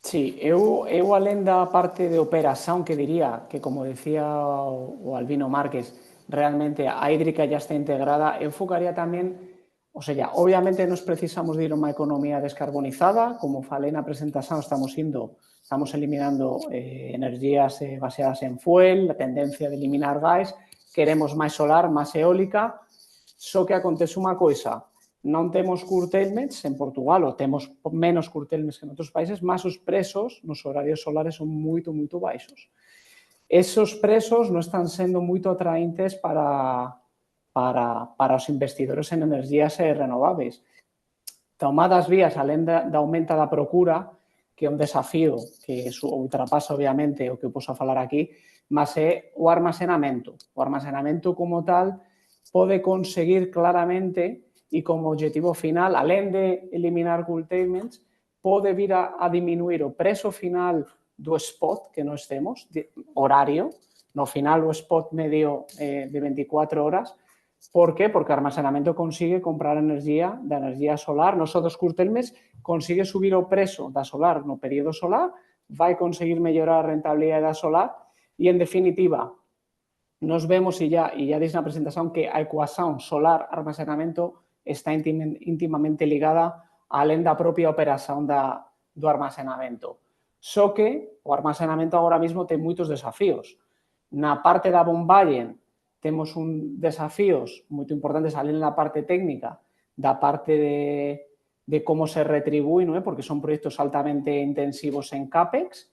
Sí, eu além da parte de operación que diría que, como decía o Albino Márquez, realmente a hídrica ya está integrada, eu focaría tamén, o sea, obviamente nos precisamos de ir a unha economía descarbonizada, como falei na presentación, estamos eliminando energías baseadas en fuel, la tendencia de eliminar gas, queremos máis solar, máis eólica, só que acontece unha coisa, non temos curtailments en Portugal, ou temos menos curtailments que en outros países, mas os preços nos horarios solares son moito, moito baixos. Esos preços non están sendo moito atraentes para os investidores en energías renováveis. Tomadas vías, além da aumenta da procura, que é un desafío que ultrapasa, obviamente, o que eu posso falar aquí, mas é o armazenamento. O armazenamento como tal pode conseguir claramente e como objetivo final, além de eliminar curtailments, pode vir a diminuir o preço final do spot que nós temos, horario, no final o spot medio de 24 horas. Por qué? Porque o armazenamento consigue comprar energía da energía solar, nos outros curtailments consigue subir o preço da solar no período solar, vai conseguir mellorar a rentabilidade da solar e, en definitiva, nos vemos, e ya dix na presentación, que a ecuación solar-armazenamento está íntimamente ligada além da propia operación do armazenamento. Só que o armazenamento agora mesmo ten moitos desafíos. Na parte da Bomballen temos desafíos moito importantes além da parte técnica, da parte de como se retribúe, non é? Porque son proxectos altamente intensivos en CAPEX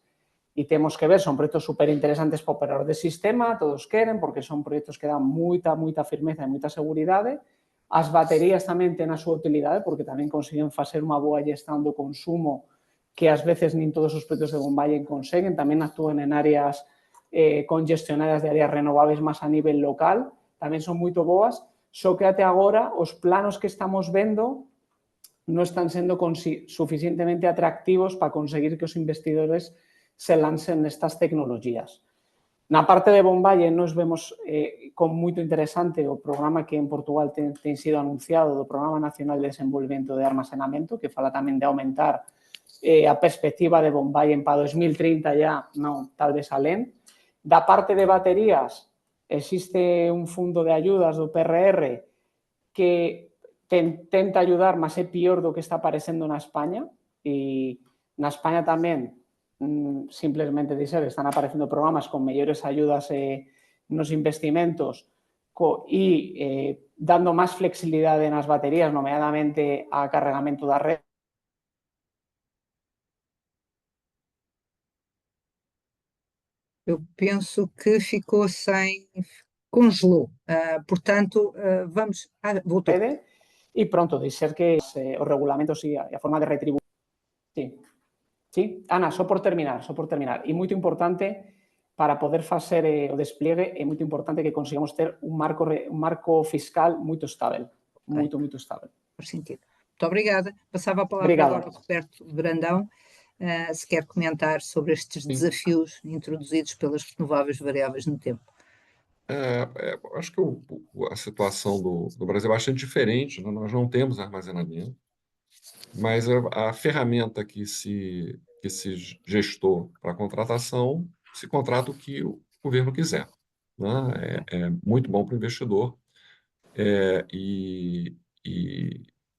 e temos que ver, son proxectos superinteresantes para o operador de sistema, todos queren, porque son proxectos que dan moita firmeza e moita seguridade. As baterías tamén ten a súa utilidade porque tamén consiguen facer unha boa gestión do consumo que ás veces nin todos os proxectos de Bomballen conseguen, tamén actúan en áreas congestionadas de áreas renovables máis a nivel local, tamén son moito boas, só que até agora os planos que estamos vendo non están sendo suficientemente atractivos para conseguir que os investidores se lancen nestas tecnologías. Na parte de Bomballen nos vemos con moito interesante o programa que en Portugal ten sido anunciado do Programa Nacional de Desenvolvemento de Armazenamento, que fala tamén de aumentar a perspectiva de Bomballen para 2030 ya, non, tal vez alén. Da parte de baterías, existe un fondo de ayudas do PRR que tenta ayudar, mas é pior do que está aparecendo na España, e na España tamén simplemente dizer, están aparecendo programas con mellores ayudas nos investimentos e dando máis flexibilidade nas baterías, nomeadamente a carregamento da rede. Eu penso que ficou sem... congelou. Portanto, vamos... voltou. E pronto, dizer que os regulamentos e a forma de retribuir... Sí, Ana, só por terminar. E moito importante, para poder facer o despliegue, é moito importante que consigamos ter un marco fiscal moito estável. Moito estável. Por sentido. Muito obrigada. Passava a palavra agora ao Roberto Brandão, se quer comentar sobre estes desafios introduzidos pelas renováveis variáveis no tempo. Acho que a situação do Brasil é bastante diferente, né? Nós não temos armazenamento, mas a ferramenta que se gestou para a contratação, se contrata o que o governo quiser, né? É muito bom para o investidor, e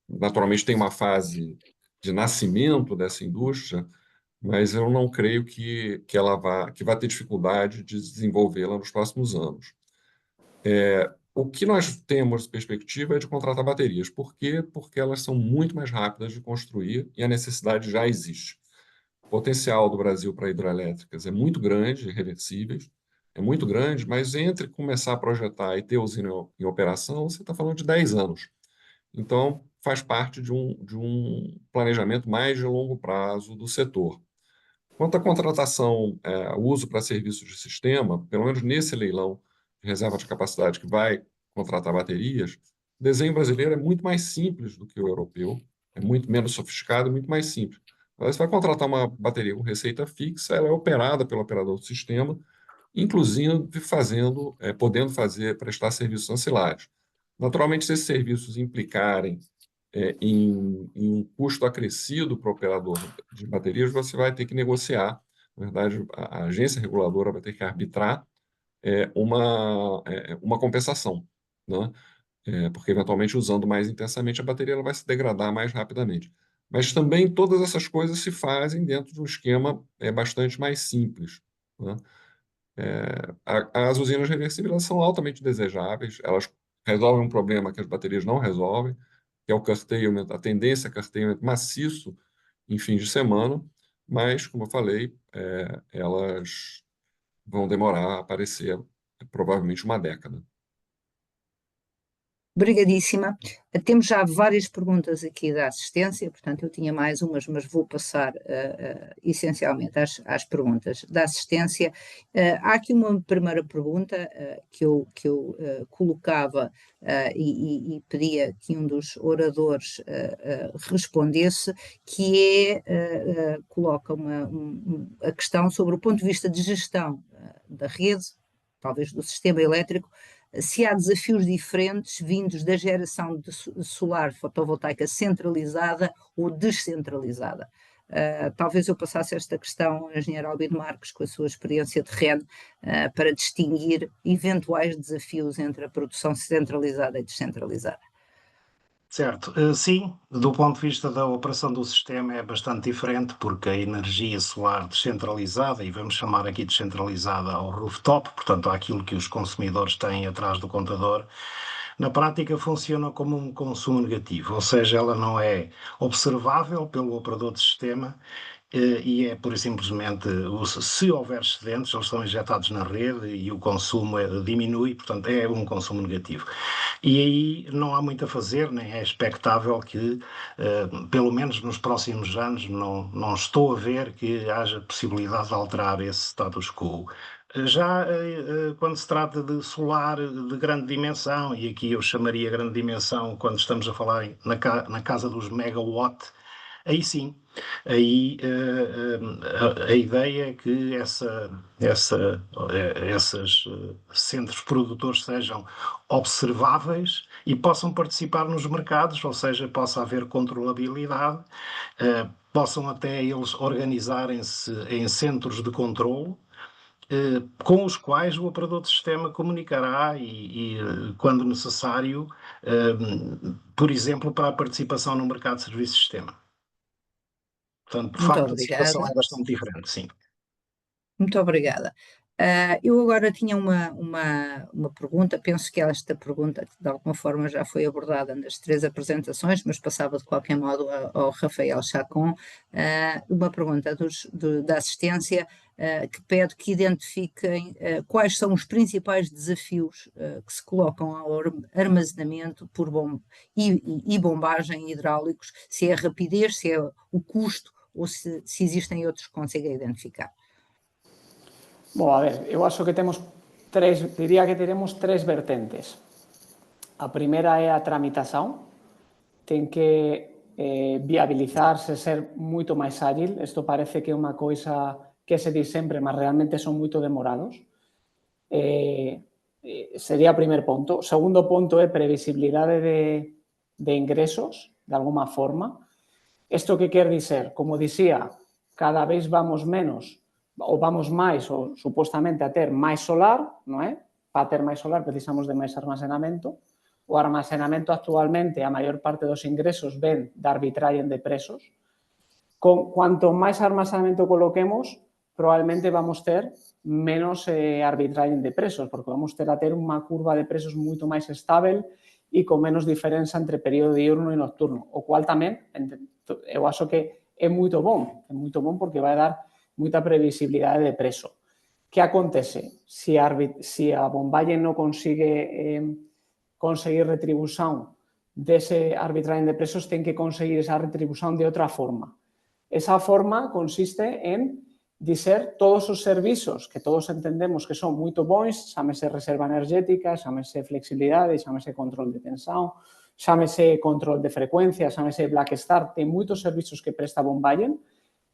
naturalmente tem uma fase de nascimento dessa indústria, mas eu não creio que vai ter dificuldade de desenvolvê-la nos próximos anos. O que nós temos perspectiva é de contratar baterias. Por quê? Porque elas são muito mais rápidas de construir e a necessidade já existe. O potencial do Brasil para hidrelétricas é muito grande, reversíveis, é muito grande, mas entre começar a projetar e ter usina em operação, você está falando de 10 anos. Então, faz parte de um planejamento mais de longo prazo do setor. Quanto à contratação, o uso para serviços de sistema, pelo menos nesse leilão de reserva de capacidade que vai contratar baterias, o desenho brasileiro é muito mais simples do que o europeu, é muito menos sofisticado e muito mais simples. Você vai contratar uma bateria com receita fixa, ela é operada pelo operador do sistema, inclusive podendo prestar serviços ancilares. Naturalmente, se esses serviços implicarem em um custo acrescido para o operador de baterias, você vai ter que negociar. Na verdade, a agência reguladora vai ter que arbitrar uma compensação, né? Porque, eventualmente, usando mais intensamente a bateria, ela vai se degradar mais rapidamente. Mas também todas essas coisas se fazem dentro de um esquema bastante mais simples, né? As usinas reversíveis elas são altamente desejáveis, elas resolvem um problema que as baterias não resolvem, que é o curtailment, a tendência a curtailment maciço em fins de semana, mas, como eu falei, elas vão demorar a aparecer provavelmente uma década. Obrigadíssima. Temos já várias perguntas aqui da assistência, portanto eu tinha mais umas, mas vou passar essencialmente às perguntas da assistência. Há aqui uma primeira pergunta que eu colocava e pedia que um dos oradores respondesse, que coloca a questão sobre o ponto de vista de gestão da rede, talvez do sistema elétrico, se há desafios diferentes vindos da geração de solar fotovoltaica centralizada ou descentralizada. Talvez eu passasse esta questão ao engenheiro Albino Marques, com a sua experiência terrena, para distinguir eventuais desafios entre a produção centralizada e descentralizada. Certo, sim, do ponto de vista da operação do sistema é bastante diferente, porque a energia solar descentralizada, e vamos chamar aqui descentralizada ao rooftop, portanto àquilo que os consumidores têm atrás do contador, na prática funciona como um consumo negativo, ou seja, ela não é observável pelo operador de sistema, e é pura e simplesmente, se houver excedentes, eles são injetados na rede e o consumo diminui, portanto é um consumo negativo. E aí não há muito a fazer, nem é expectável que, pelo menos nos próximos anos, não estou a ver que haja possibilidade de alterar esse status quo. Já quando se trata de solar de grande dimensão, e aqui eu chamaria grande dimensão quando estamos a falar na casa dos megawatt, aí sim, aí a ideia é que esses centros produtores sejam observáveis e possam participar nos mercados, ou seja, possa haver controlabilidade, possam até eles organizarem-se em centros de controlo, com os quais o operador de sistema comunicará quando necessário, por exemplo, para a participação no mercado de serviço de sistema. Portanto, de Muito facto, a situação obrigada. é bastante diferente, sim. Muito obrigada. Eu agora tinha uma pergunta, penso que esta pergunta de alguma forma já foi abordada nas 3 apresentações, mas passava de qualquer modo ao Rafael Chacon, uma pergunta da assistência que pede que identifiquem quais são os principais desafios que se colocam ao armazenamento e bombagem hidráulicos, se é a rapidez, se é o custo ou se existem outros que consiga identificar. Bom, a ver, eu acho que diría que teremos 3 vertentes. A primeira é a tramitación. Ten que viabilizarse, ser moito máis ágil. Isto parece que é unha coisa que se di sempre, mas realmente son moito demorados. Sería o primer punto. O segundo punto é previsibilidade de ingresos, de alguma forma. Isto que quer dizer? Como dicía, cada vez vamos menos ou vamos máis, ou supostamente a ter máis solar, non é? Para ter máis solar precisamos de máis armazenamento. O armazenamento actualmente, a maior parte dos ingresos ven da arbitragem de preços. Cuanto máis armazenamento coloquemos, probablemente vamos ter menos arbitragem de preços, porque vamos ter unha curva de preços moito máis estável e con menos diferenza entre período diurno e nocturno, o cual tamén, eu acho que é moito bom porque vai dar moita previsibilidade de preço. Que acontece? Se a Bomballe non conseguir retribución dese arbitraje de preços, ten que conseguir esa retribución de outra forma. Esa forma consiste en dizer todos os servizos que todos entendemos que son moito bons, chámese reserva energética, chámese flexibilidade, chámese control de tensión, chámese control de frecuencia, chámese Black Start, ten moitos servizos que presta Bomballe,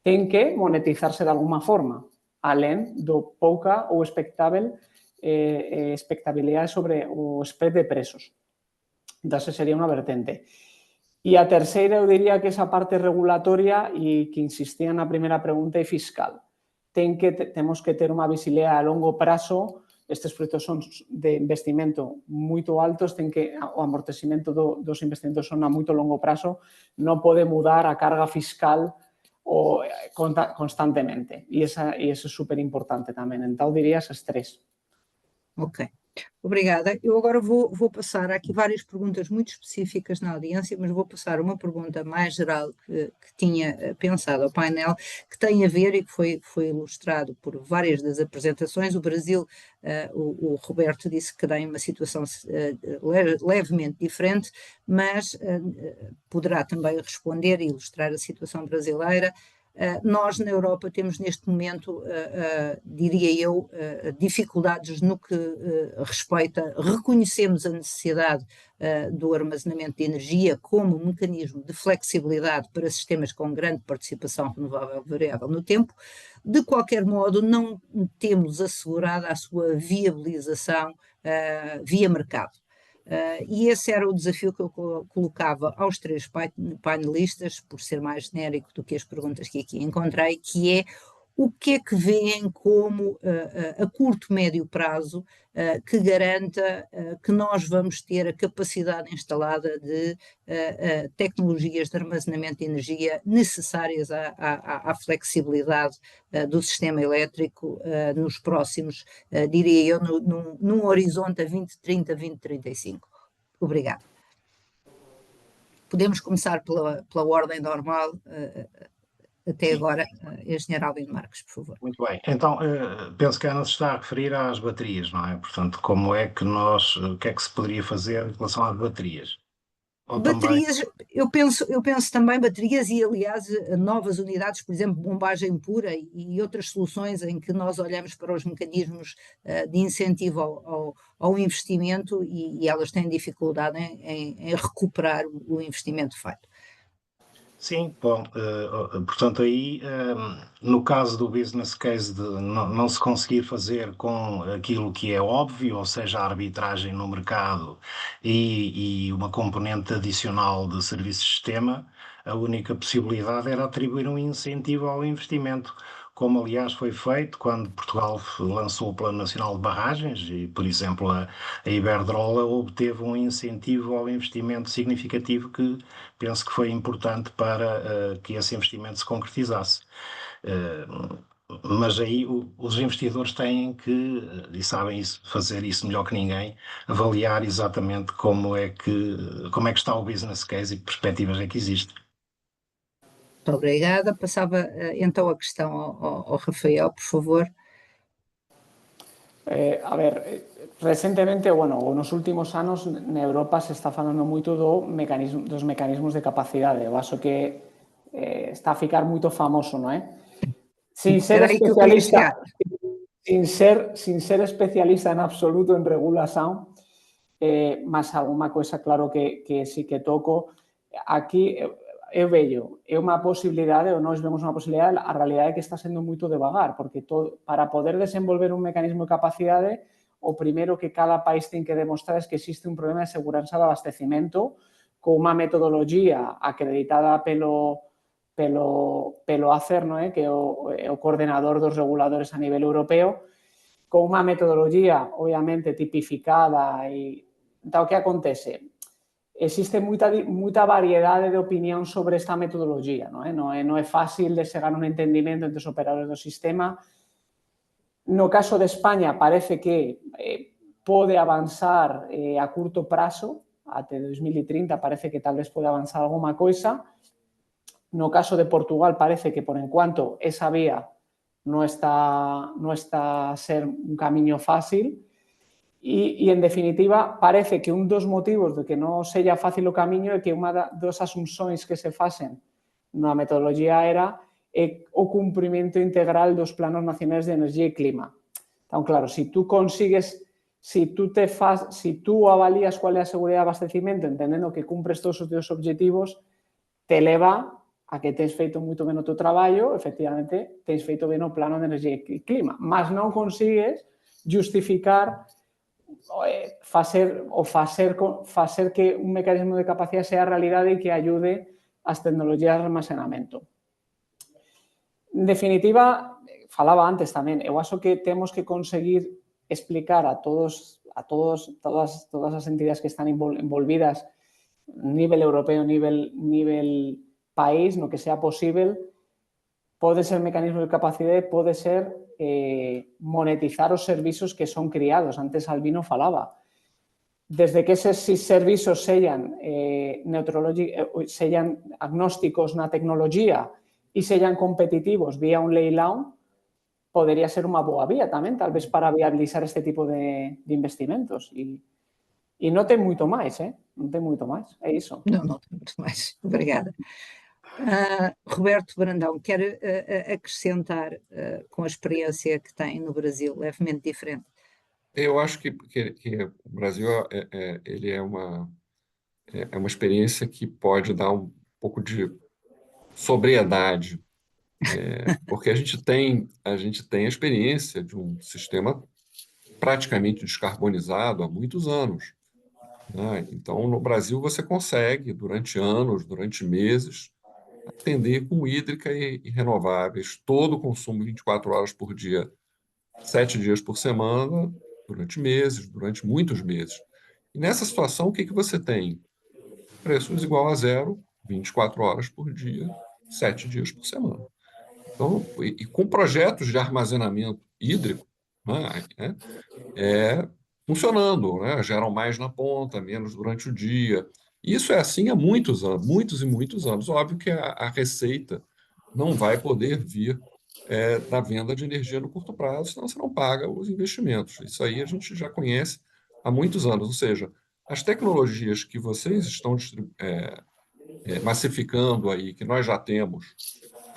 ten que monetizarse de alguma forma, alén do pouca ou expectabilidade sobre o spread de preços. Entón, esa sería unha vertente. E a terceira, eu diría que esa parte regulatoria e que insistía na primeira pregunta é fiscal. Temos que ter unha visibilidade a longo prazo. Estes proxectos son de investimento moito altos, o amortecimento dos investimentos son a moito longo prazo, non pode mudar a carga fiscal constantemente. E iso é super importante tamén. Entón, diría esas tres. Ok, obrigada. Eu agora vou passar, há aqui várias perguntas muito específicas na audiência, mas vou passar uma pergunta mais geral que tinha pensado ao painel, que tem a ver e que foi ilustrado por várias das apresentações. O Brasil, o Roberto disse que tem uma situação levemente diferente, mas poderá também responder e ilustrar a situação brasileira. Nós, na Europa, temos neste momento, diria eu, dificuldades no que respeita, reconhecemos a necessidade do armazenamento de energia como mecanismo de flexibilidade para sistemas com grande participação renovável variável no tempo. De qualquer modo, não temos assegurada a sua viabilização via mercado. E esse era o desafio que eu colocava aos três painelistas, por ser mais genérico do que as perguntas que aqui encontrei, que é o que é que veem como a curto, médio prazo que garanta que nós vamos ter a capacidade instalada de tecnologias de armazenamento de energia necessárias à flexibilidade do sistema elétrico nos próximos, diria eu, num horizonte a 2030, 2035. Obrigada. Podemos começar pela ordem normal. Até agora, Engenheiro Albino Marques, por favor. Muito bem. Então, penso que a Ana se está a referir às baterias, não é? Portanto, como é que o que é que se poderia fazer em relação às baterias? Baterias, também... eu penso também baterias e, aliás, novas unidades, por exemplo, bombagem pura e outras soluções em que nós olhamos para os mecanismos de incentivo ao investimento e elas têm dificuldade em recuperar o investimento feito. Sim, bom, portanto aí, no caso do business case de não se conseguir fazer com aquilo que é óbvio, ou seja, a arbitragem no mercado e uma componente adicional de serviço de sistema, a única possibilidade era atribuir um incentivo ao investimento, como aliás foi feito quando Portugal lançou o Plano Nacional de Barragens e, por exemplo, a Iberdrola obteve um incentivo ao investimento significativo que penso que foi importante para que esse investimento se concretizasse. Mas aí os investidores têm que, e sabem fazer isso melhor que ninguém, avaliar exatamente como é que está o business case e que perspectivas é que existem. Muito obrigada. Passava então a questão ao Rafael, por favor. A ver, recentemente, bueno, nos últimos anos na Europa se está falando moito dos mecanismos de capacidade. Eu acho que está a ficar moito famoso, non é? Sin ser especialista en absoluto en regulación, mas alguna cosa claro que sí que toco. Aquí eu vejo, é uma possibilidade, ou nós vemos uma possibilidade, a realidade é que está sendo muito devagar, porque para poder desenvolver um mecanismo de capacidade, o primeiro que cada país tem que demonstrar é que existe um problema de segurança de abastecimento com uma metodologia acreditada pelo ACER, que é o coordenador dos reguladores a nível europeo, com uma metodologia, obviamente, tipificada. Então, o que acontece? Existe muita variedade de opinión sobre esta metodologia, non é fácil de chegar a un entendimento entre os operadores do sistema. No caso de España parece que pode avanzar a curto prazo, até 2030 parece que tal vez pode avanzar alguma coisa. No caso de Portugal parece que por enquanto esa vía non está a ser un camiño fácil. E, en definitiva, parece que un dos motivos de que non seja fácil o camiño é que unha das asuncións que se facen na metodoloxía era o cumprimento integral dos planos nacionais de enerxía e clima. Então, claro, se tú consigues, se tú avalías cual é a seguridade de abastecimento entendendo que cumpres todos os teus objetivos, te leva a que tens feito moito ben o teu traballo, efectivamente, tens feito ben o plano de enerxía e clima, mas non consigues justificar facer que un mecanismo de capacidade sea realidade e que ayude ás tecnologías de almacenamento. En definitiva, falaba antes tamén, eu acho que temos que conseguir explicar a todas as entidades que están envolvidas a nivel europeo, nivel país, no que sea posible, pode ser mecanismo de capacidade, pode ser monetizar os servizos que son criados. Antes Albino falaba. Desde que eses servizos sellan agnósticos na tecnología e sellan competitivos vía un leilão, podería ser unha boa vía tamén, tal vez para viabilizar este tipo de investimentos. E non ten moito máis, non ten moito máis, é iso. Não tem muito mais. Obrigada. Roberto Brandão, quer acrescentar com a experiência que tem no Brasil, levemente diferente? Eu acho que o Brasil ele é uma experiência que pode dar um pouco de sobriedade, porque a gente tem a experiência de um sistema praticamente descarbonizado há muitos anos, né? Então, no Brasil, você consegue, durante anos, durante meses, atender com hídrica e renováveis todo o consumo 24 horas por dia, 7 dias por semana, durante meses, durante muitos meses. E nessa situação, o que você tem? Preços igual a zero, 24 horas por dia, 7 dias por semana. Então, e com projetos de armazenamento hídrico, né, funcionando, né, geram mais na ponta, menos durante o dia. Isso é assim há muitos anos, muitos e muitos anos. Óbvio que a receita não vai poder vir da venda de energia no curto prazo, senão você não paga os investimentos. Isso aí a gente já conhece há muitos anos. Ou seja, as tecnologias que vocês estão massificando aí, que nós já temos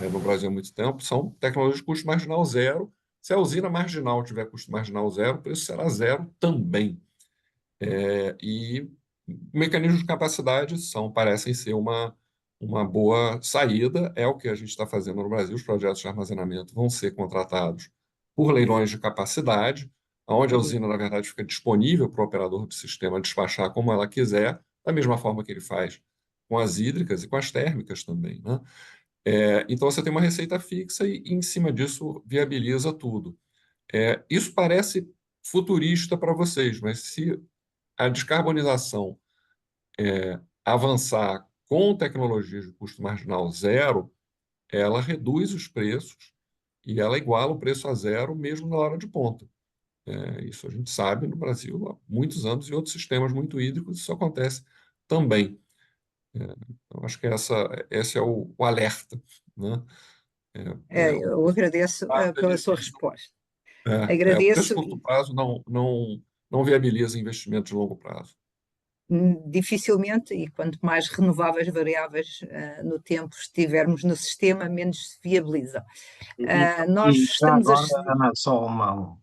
no Brasil há muito tempo, são tecnologias de custo marginal zero. Se a usina marginal tiver custo marginal zero, o preço será zero também. E mecanismos de capacidade parecem ser uma boa saída, é o que a gente está fazendo no Brasil. Os projetos de armazenamento vão ser contratados por leilões de capacidade, onde a usina, na verdade, fica disponível para o operador do sistema despachar como ela quiser, da mesma forma que ele faz com as hídricas e com as térmicas também, né? Então, você tem uma receita fixa e, em cima disso, viabiliza tudo. Isso parece futurista para vocês, mas se a descarbonização avançar com tecnologias de custo marginal zero, ela reduz os preços e ela iguala o preço a zero mesmo na hora de ponta. Isso a gente sabe no Brasil há muitos anos e outros sistemas muito hídricos, isso acontece também. Então, acho que esse é o alerta, né? Eu agradeço pela sua resposta. O preço de curto prazo não viabiliza investimentos de longo prazo. Dificilmente, e quanto mais renováveis variáveis no tempo estivermos no sistema, menos se viabiliza. Nós estamos Ana, só uma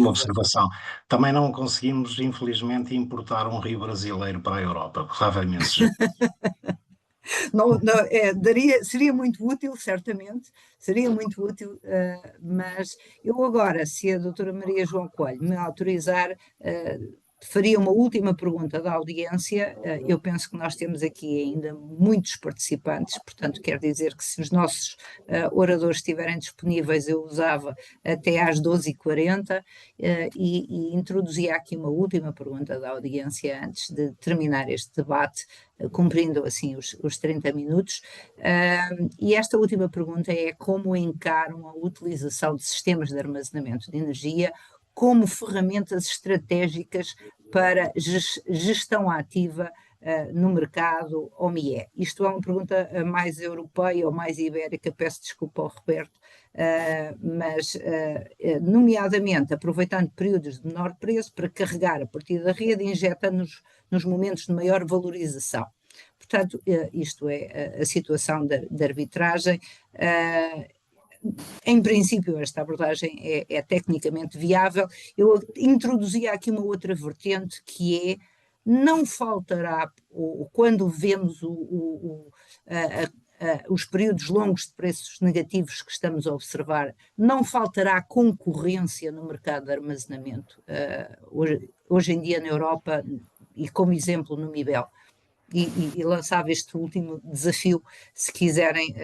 observação. Também não conseguimos, infelizmente, importar um rio brasileiro para a Europa, provavelmente. seria muito útil, certamente, seria muito útil, mas eu agora, se a doutora Maria João Coelho me autorizar, faria uma última pergunta da audiência. Eu penso que nós temos aqui ainda muitos participantes, portanto, quer dizer que se os nossos oradores estiverem disponíveis, eu usava até às 12h40 e introduzia aqui uma última pergunta da audiência antes de terminar este debate, cumprindo assim os 30 minutos. E esta última pergunta é: como encaram a utilização de sistemas de armazenamento de energia como ferramentas estratégicas para gestão ativa no mercado OMIE? Isto é uma pergunta mais europeia ou mais ibérica, peço desculpa ao Roberto, mas nomeadamente aproveitando períodos de menor preço para carregar a partir da rede e injeta nos momentos de maior valorização. Portanto, isto é a situação da arbitragem. Em princípio, esta abordagem é tecnicamente viável. Eu introduzia aqui uma outra vertente, que é: não faltará, quando vemos os períodos longos de preços negativos que estamos a observar, não faltará concorrência no mercado de armazenamento, hoje em dia na Europa, e como exemplo no MIBEL. E lançava este último desafio, se quiserem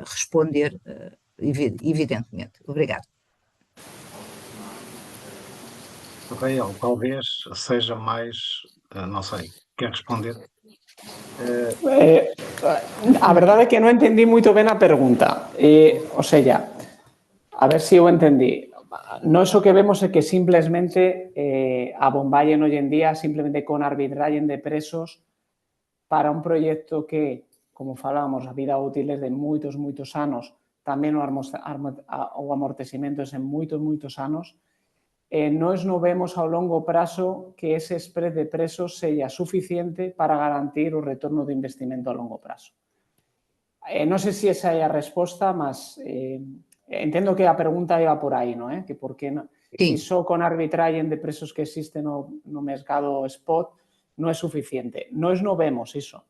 responder, evidentemente. Obrigado. Rafael, talvez seja mais, não sei, quer responder? A verdade é que non entendí moito ben a pergunta. O sea, a ver se eu entendí. Nós o que vemos é que simplemente a bomballen hoxe en día simplemente con arbitrallen de presos para un proxecto que, como falamos, a vida útil é de moitos anos, tamén o amortecimento é en moitos anos. Nós non vemos ao longo prazo que ese spread de presos seja suficiente para garantir o retorno de investimento a longo prazo. Non sei se esa é a resposta, mas entendo que a pregunta iba por aí, non é? Que por que si só con arbitrallen de presos que existe no mercado spot non é suficiente. Nós non vemos iso.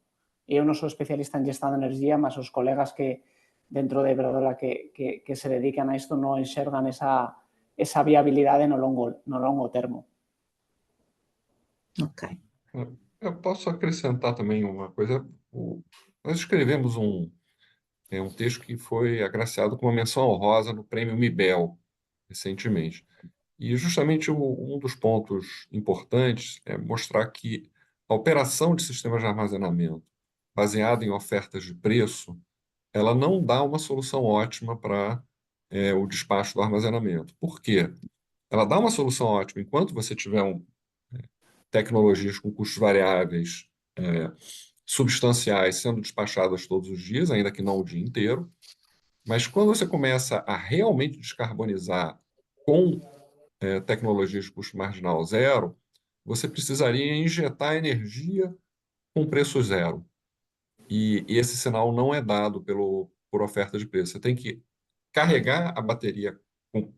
Eu non sou especialista en gestão de energía, mas os colegas que dentro de Iberdrola que se dedican a isto non enxergan essa viabilidade no longo termo. Ok. Eu posso acrescentar também uma coisa. Nós escrevemos um texto que foi agraciado com uma menção honrosa no Prêmio MIBEL, recentemente. E justamente um dos pontos importantes é mostrar que a operação de sistemas de armazenamento baseada em ofertas de preço, ela não dá uma solução ótima para o despacho do armazenamento. Por quê? Ela dá uma solução ótima enquanto você tiver tecnologias com custos variáveis substanciais sendo despachadas todos os dias, ainda que não o dia inteiro. Mas quando você começa a realmente descarbonizar com tecnologias de custo marginal zero, você precisaria injetar energia com preço zero. E esse sinal não é dado por oferta de preço. Você tem que carregar a bateria com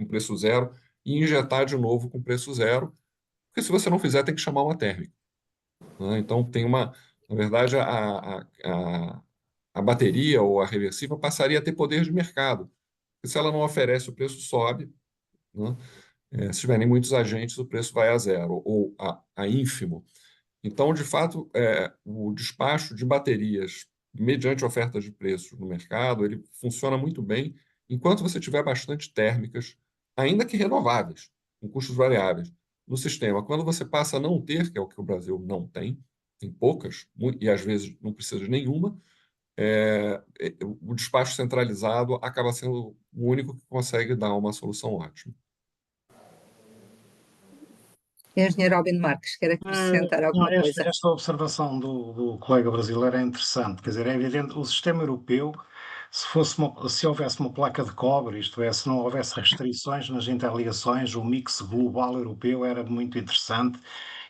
preço zero e injetar de novo com preço zero, porque se você não fizer, tem que chamar uma térmica, né? Então, na verdade, a bateria ou a reversível passaria a ter poder de mercado, porque se ela não oferece, o preço sobe, né? Se tiverem muitos agentes, o preço vai a zero ou a ínfimo. Então, de fato, o despacho de baterias mediante ofertas de preço no mercado, ele funciona muito bem enquanto você tiver bastante térmicas, ainda que renováveis, com custos variáveis, no sistema. Quando você passa a não ter, que é o que o Brasil não tem poucas, e às vezes não precisa de nenhuma, o despacho centralizado acaba sendo o único que consegue dar uma solução ótima. Engenheiro Albino Marques, quer acrescentar alguma coisa? Esta observação do colega brasileiro é interessante. Quer dizer, é evidente, o sistema europeu, se houvesse uma placa de cobre, isto é, se não houvesse restrições nas interligações, o mix global europeu era muito interessante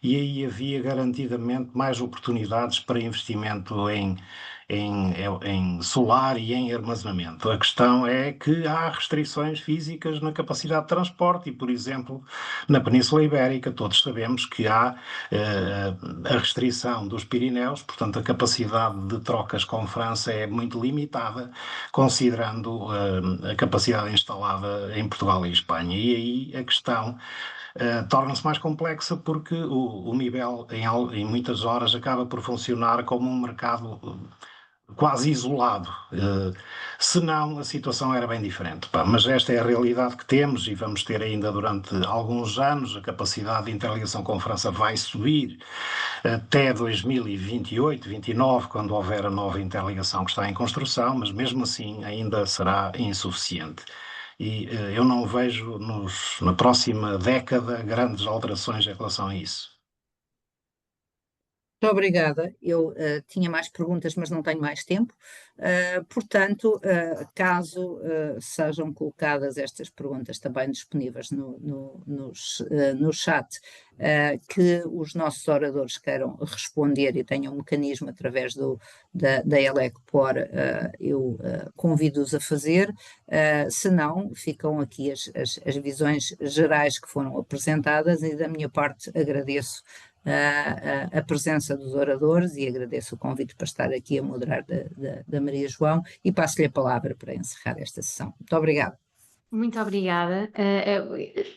e aí havia garantidamente mais oportunidades para investimento em solar e em armazenamento. A questão é que há restrições físicas na capacidade de transporte e, por exemplo, na Península Ibérica, todos sabemos que há a restrição dos Pirineus, portanto, a capacidade de trocas com França é muito limitada, considerando a capacidade instalada em Portugal e Espanha. E aí a questão torna-se mais complexa porque o nível em muitas horas acaba por funcionar como um mercado quase isolado. Senão a situação era bem diferente. Pá, mas esta é a realidade que temos e vamos ter ainda durante alguns anos. A capacidade de interligação com a França vai subir até 2028, 2029, quando houver a nova interligação que está em construção, mas mesmo assim ainda será insuficiente. E eu não vejo na próxima década grandes alterações em relação a isso. Muito obrigada. Eu tinha mais perguntas, mas não tenho mais tempo. Portanto, caso sejam colocadas estas perguntas também disponíveis no chat, que os nossos oradores queiram responder e tenham um mecanismo através da Elecpor, eu convido-os a fazer. Se não, ficam aqui as visões gerais que foram apresentadas e da minha parte agradeço a presença dos oradores e agradeço o convite para estar aqui a moderar da Maria João e passo-lhe a palavra para encerrar esta sessão. Muito obrigada. Muito obrigada.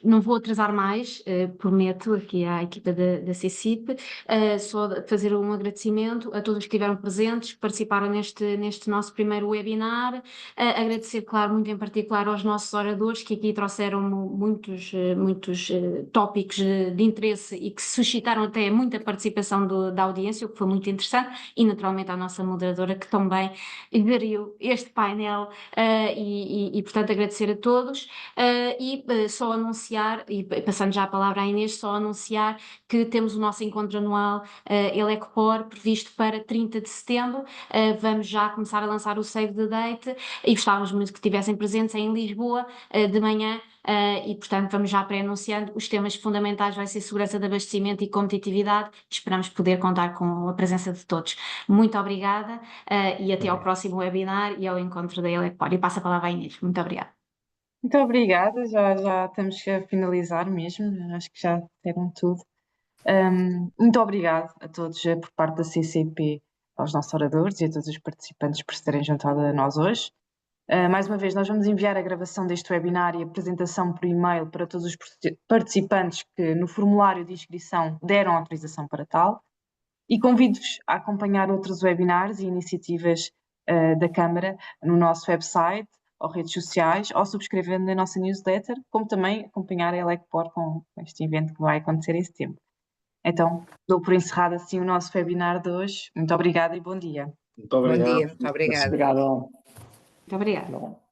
Não vou atrasar mais, prometo aqui à equipa da CCIP, só fazer um agradecimento a todos que estiveram presentes, que participaram neste nosso primeiro webinar, agradecer, claro, muito em particular aos nossos oradores que aqui trouxeram muitos tópicos de interesse e que suscitaram até muita participação da audiência, o que foi muito interessante, e naturalmente à nossa moderadora que também geriu este painel e portanto agradecer a todos. Só anunciar, e passando já a palavra à Inês, só anunciar que temos o nosso encontro anual Elecpor previsto para 30 de setembro. Vamos já começar a lançar o save the date e gostávamos muito que estivessem presentes em Lisboa de manhã. E portanto vamos já pré-anunciando os temas fundamentais, vai ser segurança de abastecimento e competitividade. Esperamos poder contar com a presença de todos. Muito obrigada e até ao próximo webinar e ao encontro da Elecpor. E passo a palavra à Inês. Muito obrigada. Muito obrigada, já estamos a finalizar mesmo, acho que já disseram tudo. Muito obrigado a todos por parte da CCIP, aos nossos oradores e a todos os participantes por se terem juntado a nós hoje. Mais uma vez, nós vamos enviar a gravação deste webinar e a apresentação por e-mail para todos os participantes que no formulário de inscrição deram autorização para tal e convido-vos a acompanhar outros webinars e iniciativas da Câmara no nosso website ou redes sociais, ou subscrevendo na nossa newsletter, como também acompanhar a Elecpor com este evento que vai acontecer em setembro. Então, dou por encerrado assim o nosso webinar de hoje. Muito obrigada e bom dia. Muito obrigado. Bom dia, muito obrigada. Obrigado. Muito obrigada. Hasta luego.